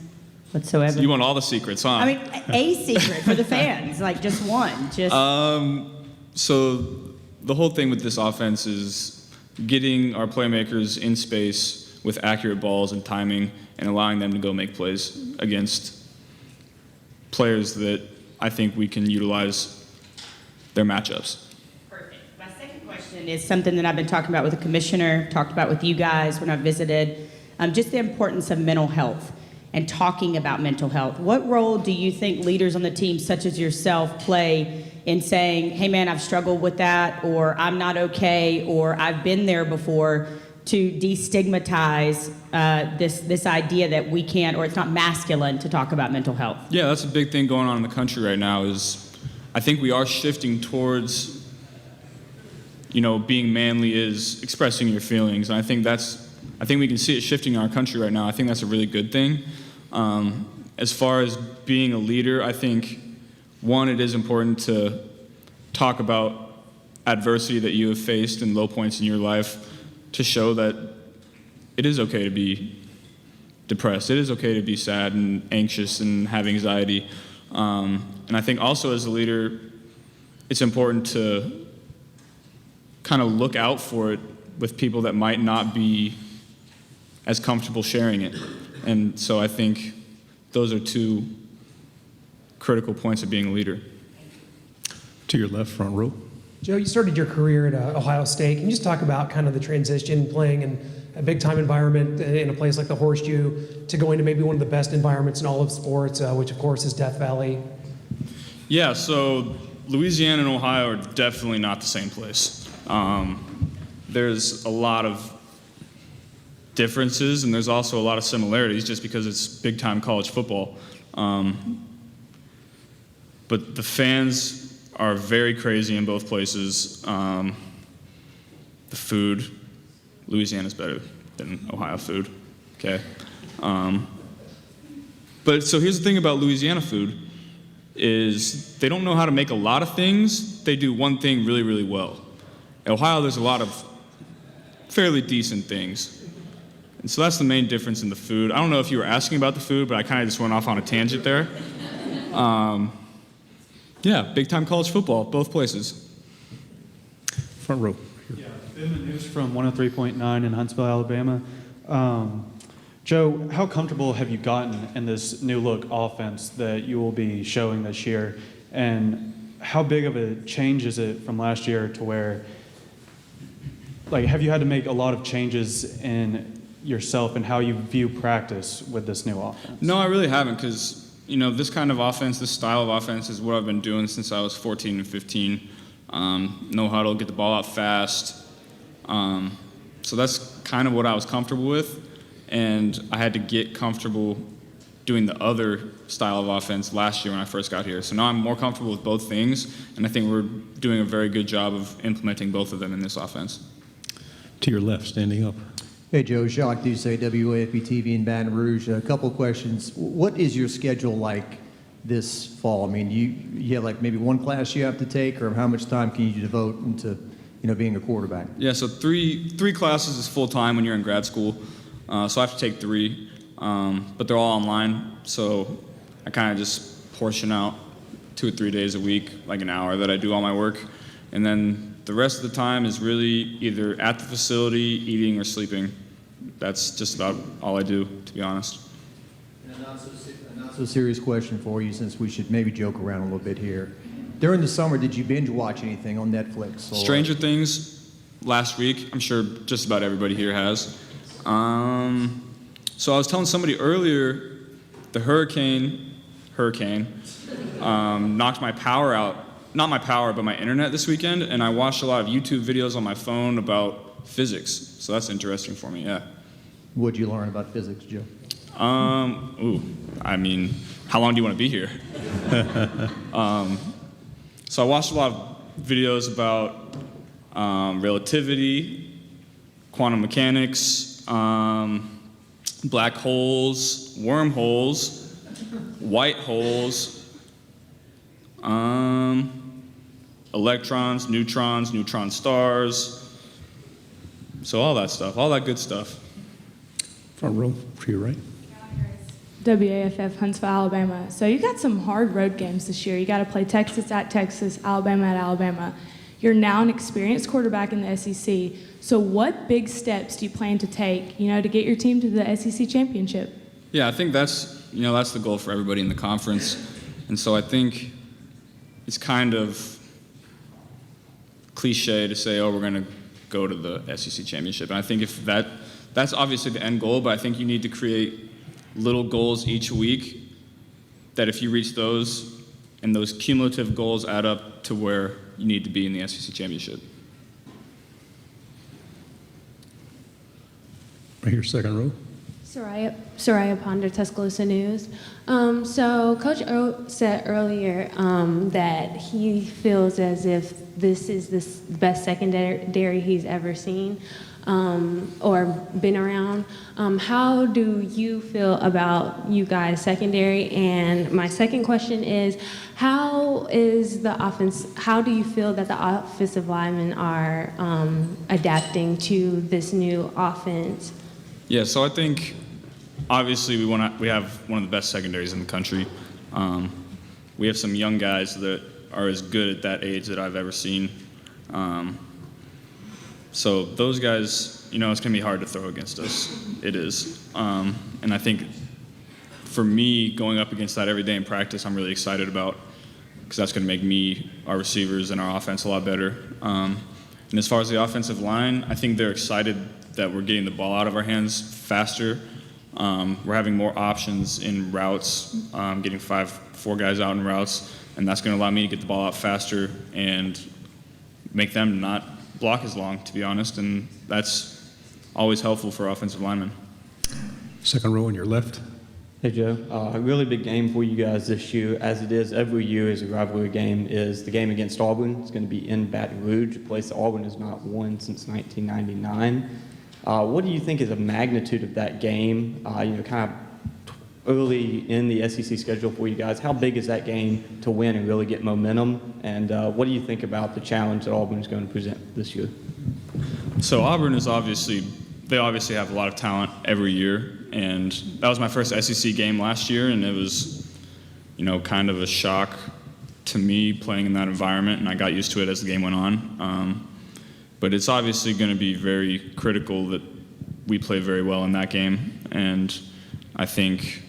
[SPEAKER 14] whatsoever?
[SPEAKER 12] So you want all the secrets, huh?
[SPEAKER 14] I mean, a secret for the fans, like just one.
[SPEAKER 12] So the whole thing with this offense is getting our playmakers in space with accurate balls and timing and allowing them to go make plays against players that I think we can utilize their matchups.
[SPEAKER 14] Perfect. My second question is something that I've been talking about with the commissioner, talked about with you guys when I visited, just the importance of mental health and talking about mental health. What role do you think leaders on the team, such as yourself, play in saying, hey man, I've struggled with that, or I'm not okay, or I've been there before, to destigmatize this idea that we can't, or it's not masculine to talk about mental health?
[SPEAKER 12] Yeah, that's a big thing going on in the country right now. Is I think we are shifting towards, being manly is expressing your feelings, and I think we can see it shifting in our country right now. I think that's a really good thing. As far as being a leader, I think, one, it is important to talk about adversity that you have faced and low points in your life to show that it is okay to be depressed. It is okay to be sad and anxious and have anxiety. And I think also as a leader, it's important to kind of look out for it with people that might not be as comfortable sharing it. And so I think those are 2 critical points of being a leader.
[SPEAKER 11] To your left, front row.
[SPEAKER 15] Joe, you started your career at Ohio State. Can you just talk about kind of the transition playing in a big-time environment in a place like the Horseshoe to going to maybe one of the best environments in all of sports, which of course is Death Valley?
[SPEAKER 12] Yeah, so Louisiana and Ohio are definitely not the same place. There's a lot of differences, and there's also a lot of similarities just because it's big-time college football. But the fans are very crazy in both places. The food, Louisiana's better than Ohio food, okay? But so here's the thing about Louisiana food. is they don't know how to make a lot of things. They do one thing really, really well. At Ohio, there's a lot of fairly decent things. And so that's the main difference in the food. I don't know if you were asking about the food, but I kind of just went off on a tangent there. Yeah, big-time college football, both places.
[SPEAKER 16] Front row.
[SPEAKER 17] Yeah, Ben Manouche from 103.9 in Huntsville, Alabama. Joe, how comfortable have you gotten in this new look offense that you will be showing this year? And how big of a change is it from last year to where, like, have you had to make a lot of changes in yourself and how you view practice with this new offense?
[SPEAKER 12] No, I really haven't, because this kind of offense, this style of offense is what I've been doing since I was 14 and 15. No huddle, get the ball out fast. So that's kind of what I was comfortable with. And I had to get comfortable doing the other style of offense last year when I first got here. So now I'm more comfortable with both things, and I think we're doing a very good job of implementing both of them in this offense.
[SPEAKER 16] To your left, standing up.
[SPEAKER 18] Hey, Joe. Jacques Doucet, WAFB-TV in Baton Rouge. A couple of questions. What is your schedule like this fall? I mean, you have like maybe one class you have to take, or how much time can you devote into, being a quarterback?
[SPEAKER 12] Yeah, so three classes is full-time when you're in grad school. So I have to take 3, but they're all online. So I kind of just portion out 2 or 3 days a week, like an hour that I do all my work. And then the rest of the time is really either at the facility, eating, or sleeping. That's just about all I do, to be honest.
[SPEAKER 18] And a not so serious question for you, since we should maybe joke around a little bit here. During the summer, did you binge watch anything on Netflix? Or...
[SPEAKER 12] Stranger Things last week. I'm sure just about everybody here has. So I was telling somebody earlier, the hurricane knocked my power out. Not my power, but my internet this weekend, and I watched a lot of YouTube videos on my phone about physics. So that's interesting for me, yeah.
[SPEAKER 18] What'd you learn about physics, Joe?
[SPEAKER 12] I mean, how long do you want to be here? So I watched a lot of videos about relativity, quantum mechanics, black holes, wormholes, white holes, electrons, neutrons, neutron stars. So all that stuff, all that good stuff.
[SPEAKER 16] Front row, to your right.
[SPEAKER 19] WAFF, Huntsville, Alabama. So you got some hard road games this year. You got to play Texas at Texas, Alabama at Alabama. You're now an experienced quarterback in the SEC. So what big steps do you plan to take, to get your team to the SEC championship?
[SPEAKER 12] Yeah, I think that's the goal for everybody in the conference. And so I think it's kind of cliche to say, we're going to go to the SEC championship. And I think if that's obviously the end goal, but I think you need to create little goals each week that if you reach those, and those cumulative goals add up to where you need to be in the SEC championship.
[SPEAKER 16] Right here, second row.
[SPEAKER 20] Soraya Ponder, Tuscaloosa News. So Coach O said earlier that he feels as if this is the best secondary he's ever seen or been around. How do you feel about you guys' secondary? And my second question is, how do you feel that the offensive linemen are adapting to this new offense?
[SPEAKER 12] Yeah, so I think obviously we have one of the best secondaries in the country. We have some young guys that are as good at that age that I've ever seen. So those guys, it's going to be hard to throw against us. It is. And I think for me, going up against that every day in practice, I'm really excited about, because that's going to make our receivers, and our offense a lot better. And as far as the offensive line, I think they're excited that we're getting the ball out of our hands faster. We're having more options in routes, getting 4 guys out in routes, and that's going to allow me to get the ball out faster and make them not block as long, to be honest, and that's always helpful for offensive linemen.
[SPEAKER 16] Second row on your left.
[SPEAKER 21] Hey, Joe. A really big game for you guys this year, as it is every year as a rivalry game, is the game against Auburn. It's going to be in Baton Rouge, a place that Auburn has not won since 1999. What do you think is the magnitude of that game, kind of early in the SEC schedule for you guys. How big is that game to win and really get momentum? And what do you think about the challenge that Auburn is going to present this year?
[SPEAKER 12] So Auburn is obviously have a lot of talent every year, and that was my first SEC game last year, and it was, kind of a shock to me playing in that environment, and I got used to it as the game went on. But it's obviously going to be very critical that we play very well in that game, and I think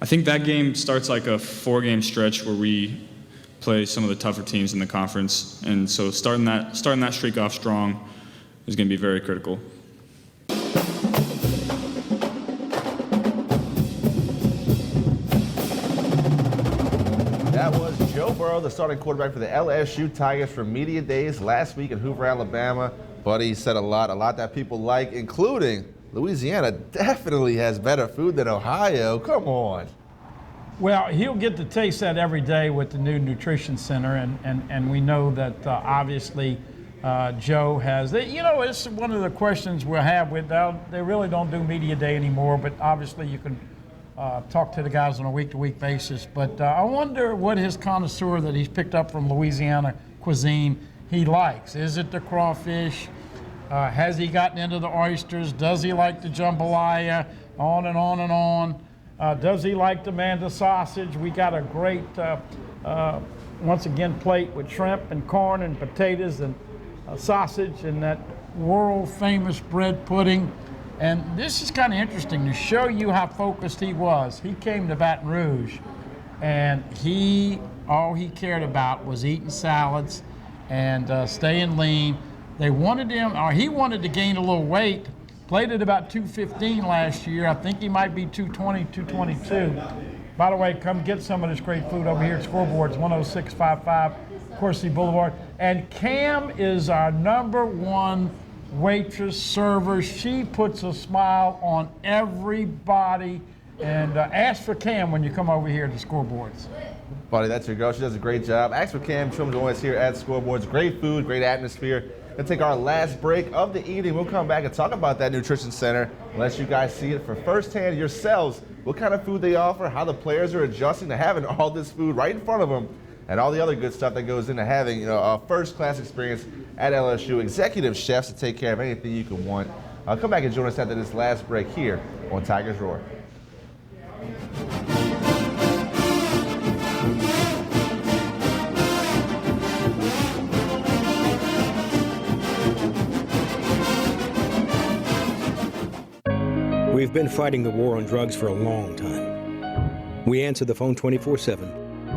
[SPEAKER 12] that game starts like a 4-game stretch where we play some of the tougher teams in the conference, and so starting that streak off strong is going to be very critical.
[SPEAKER 4] That was Joe Burrow, the starting quarterback for the LSU Tigers from Media Days last week in Hoover, Alabama. Buddy said a lot that people like, including Louisiana definitely has better food than Ohio. Come on.
[SPEAKER 5] Well, he'll get to taste that every day with the new nutrition center, and we know that obviously Joe has. It's one of the questions we'll have with they really don't do media day anymore, but obviously you can talk to the guys on a week-to-week basis. But I wonder what his connoisseur that he's picked up from Louisiana cuisine he likes. Is it the crawfish? Has he gotten into the oysters? Does he like the jambalaya? On and on and on. Does he like the Manda sausage? We got a great, once again, plate with shrimp and corn and potatoes and sausage and that world-famous bread pudding. And this is kind of interesting to show you how focused he was. He came to Baton Rouge, and all he cared about was eating salads and staying lean. They wanted him, or he wanted to gain a little weight. Played at about 215 last year. I think he might be 220, 222. By the way, come get some of this great food over here at Scoreboards, 10655 Coursey Boulevard. And Cam is our #1 waitress, server. She puts a smile on everybody. And ask for Cam when you come over here to Scoreboards.
[SPEAKER 4] Buddy, that's your girl. She does a great job. Ask for Cam. She'll join us here at Scoreboards. Great food, great atmosphere. We'll take our last break of the evening. We'll come back and talk about that nutrition center. Let you guys see it for firsthand yourselves. What kind of food they offer, how the players are adjusting to having all this food right in front of them, and all the other good stuff that goes into having a first-class experience at LSU. Executive chefs to take care of anything you could want. Come back and join us after this last break here on Tigers Roar.
[SPEAKER 1] We've been fighting the war on drugs for a long time. We answer the phone 24/7,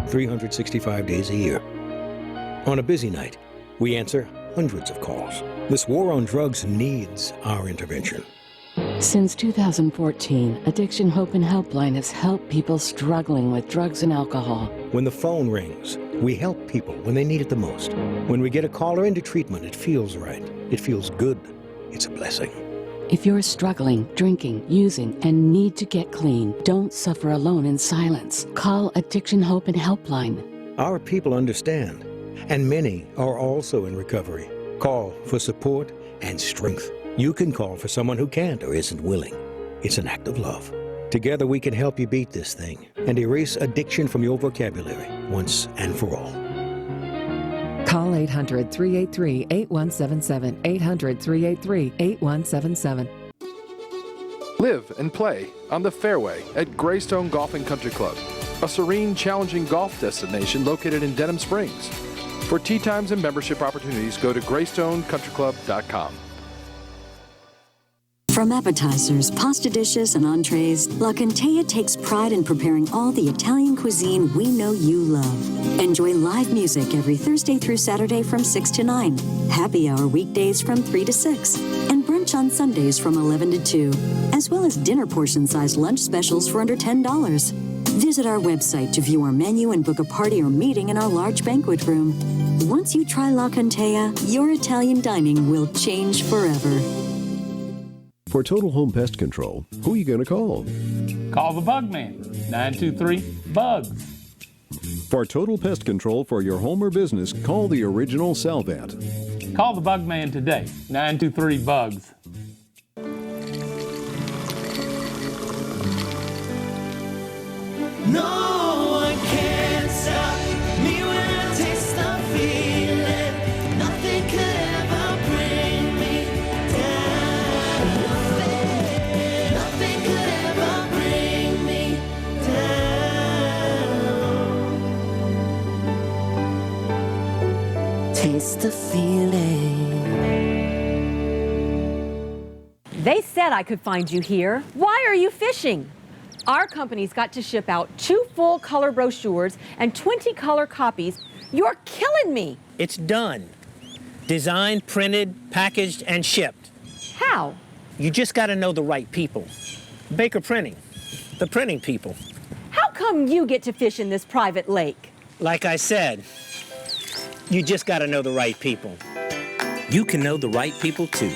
[SPEAKER 1] 365 days a year. On a busy night, we answer hundreds of calls. This war on drugs needs our intervention.
[SPEAKER 7] Since 2014, Addiction Hope and Helpline has helped people struggling with drugs and alcohol.
[SPEAKER 1] When the phone rings, we help people when they need it the most. When we get a caller into treatment, it feels right. It feels good. It's a blessing.
[SPEAKER 7] If you're struggling, drinking, using, and need to get clean, don't suffer alone in silence. Call Addiction Hope and Helpline.
[SPEAKER 1] Our people understand, and many are also in recovery. Call for support and strength. You can call for someone who can't or isn't willing. It's an act of love. Together we can help you beat this thing and erase addiction from your vocabulary once and for all.
[SPEAKER 22] Call 800-383-8177, 800-383-8177.
[SPEAKER 23] Live and play on the fairway at Greystone Golf and Country Club, a serene, challenging golf destination located in Denham Springs. For tee times and membership opportunities, go to GreystoneCountryClub.com.
[SPEAKER 3] From appetizers, pasta dishes, and entrees, La Contea takes pride in preparing all the Italian cuisine we know you love. Enjoy live music every Thursday through Saturday from 6 to 9, happy hour weekdays from 3 to 6, and brunch on Sundays from 11 to 2, as well as dinner portion-sized lunch specials for under $10. Visit our website to view our menu and book a party or meeting in our large banquet room. Once you try La Contea, your Italian dining will change forever.
[SPEAKER 29] For Total Home Pest Control, who are you going to call?
[SPEAKER 24] Call the Bug Man, 923-BUGS.
[SPEAKER 29] For total pest control for your home or business, call the original Salvat.
[SPEAKER 24] Call the Bug Man today, 923-BUGS.
[SPEAKER 2] No one can stop me when I taste the feeling. Nothing could ever bring me down. Nothing could ever bring me down. Taste the feeling.
[SPEAKER 6] They said I could find you here. Why are you fishing? Our company's got to ship out 2 full color brochures and 20 color copies. You're killing me.
[SPEAKER 8] It's done. Designed, printed, packaged, and shipped.
[SPEAKER 6] How?
[SPEAKER 8] You just got to know the right people. Baker Printing, the printing people.
[SPEAKER 6] How come you get to fish in this private lake?
[SPEAKER 8] Like I said, you just got to know the right people. You can know the right people too.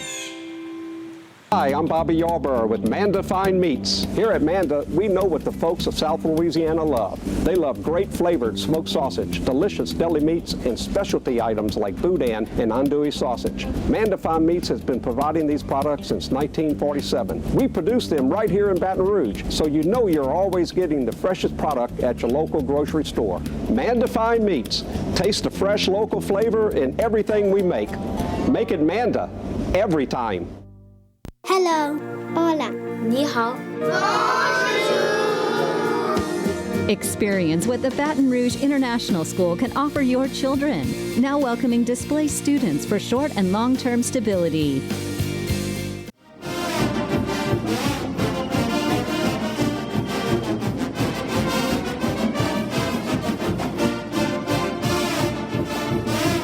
[SPEAKER 9] Hi, I'm Bobby Yarborough with Manda Fine Meats. Here at Manda, we know what the folks of South Louisiana love. They love great flavored smoked sausage, delicious deli meats, and specialty items like boudin and andouille sausage. Manda Fine Meats has been providing these products since 1947. We produce them right here in Baton Rouge, so you know you're always getting the freshest product at your local grocery store. Manda Fine Meats. Taste the fresh local flavor in everything we make. Make it Manda every time.
[SPEAKER 10] Hello. Hola. 你好.
[SPEAKER 25] Experience what the Baton Rouge International School can offer your children. Now welcoming displaced students for short and long-term stability.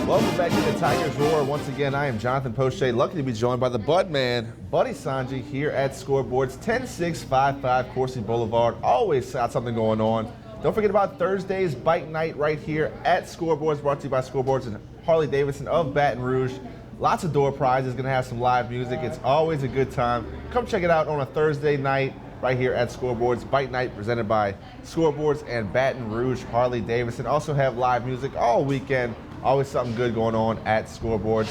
[SPEAKER 4] Welcome back to the Tigers Roar. Once again, I am Jonathan Poche, lucky to be joined by the Bud Man, Buddy Sanji, here at Scoreboards, 10655 Coursey Boulevard. Always got something going on. Don't forget about Thursday's Bike Night right here at Scoreboards, brought to you by Scoreboards and Harley-Davidson of Baton Rouge. Lots of door prizes, going to have some live music. It's always a good time. Come check it out on a Thursday night right here at Scoreboards. Bike Night presented by Scoreboards and Baton Rouge Harley-Davidson. Also have live music all weekend. Always something good going on at Scoreboards.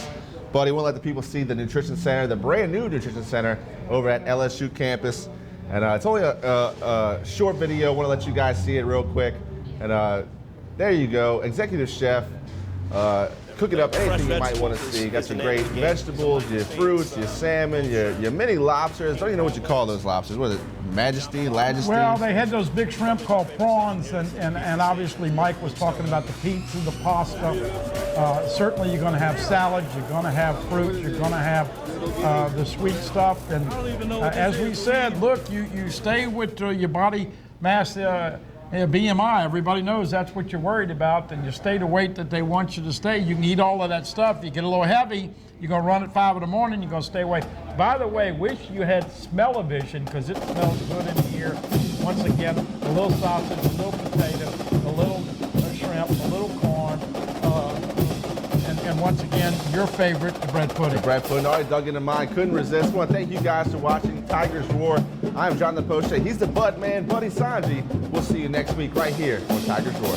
[SPEAKER 4] Buddy, we'll let the people see the Nutrition Center, the brand new Nutrition Center over at LSU campus. And it's only a short video. I want to let you guys see it real quick. And there you go, Executive Chef. Cooking up anything you might want to see. Got your great vegetables, your fruits, your salmon, your mini lobsters. Don't even know what you call those lobsters. What is it? Majesty, Lajesty?
[SPEAKER 5] Well, they had those big shrimp called prawns, and obviously Mike was talking about the pizza, the pasta. Certainly you're going to have salads, you're going to have fruit, you're going to have the sweet stuff. And as we said, look, you stay with your body mass BMI, everybody knows that's what you're worried about, and you stay the weight that they want you to stay. You can eat all of that stuff. You get a little heavy, you're going to run at 5 in the morning, you're going to stay away. By the way, wish you had smell-o-vision, because it smells good in here. Once again, a little sausage, a little potato, a little shrimp, a little corn, and once again, your favorite, the bread pudding.
[SPEAKER 4] The bread pudding, already dug into mine, couldn't resist. I want to thank you guys for watching Tigers Roar. I'm Jonathan Poche. He's the Bud Man, Buddy Sanji. We'll see you next week right here on Tigers Roar.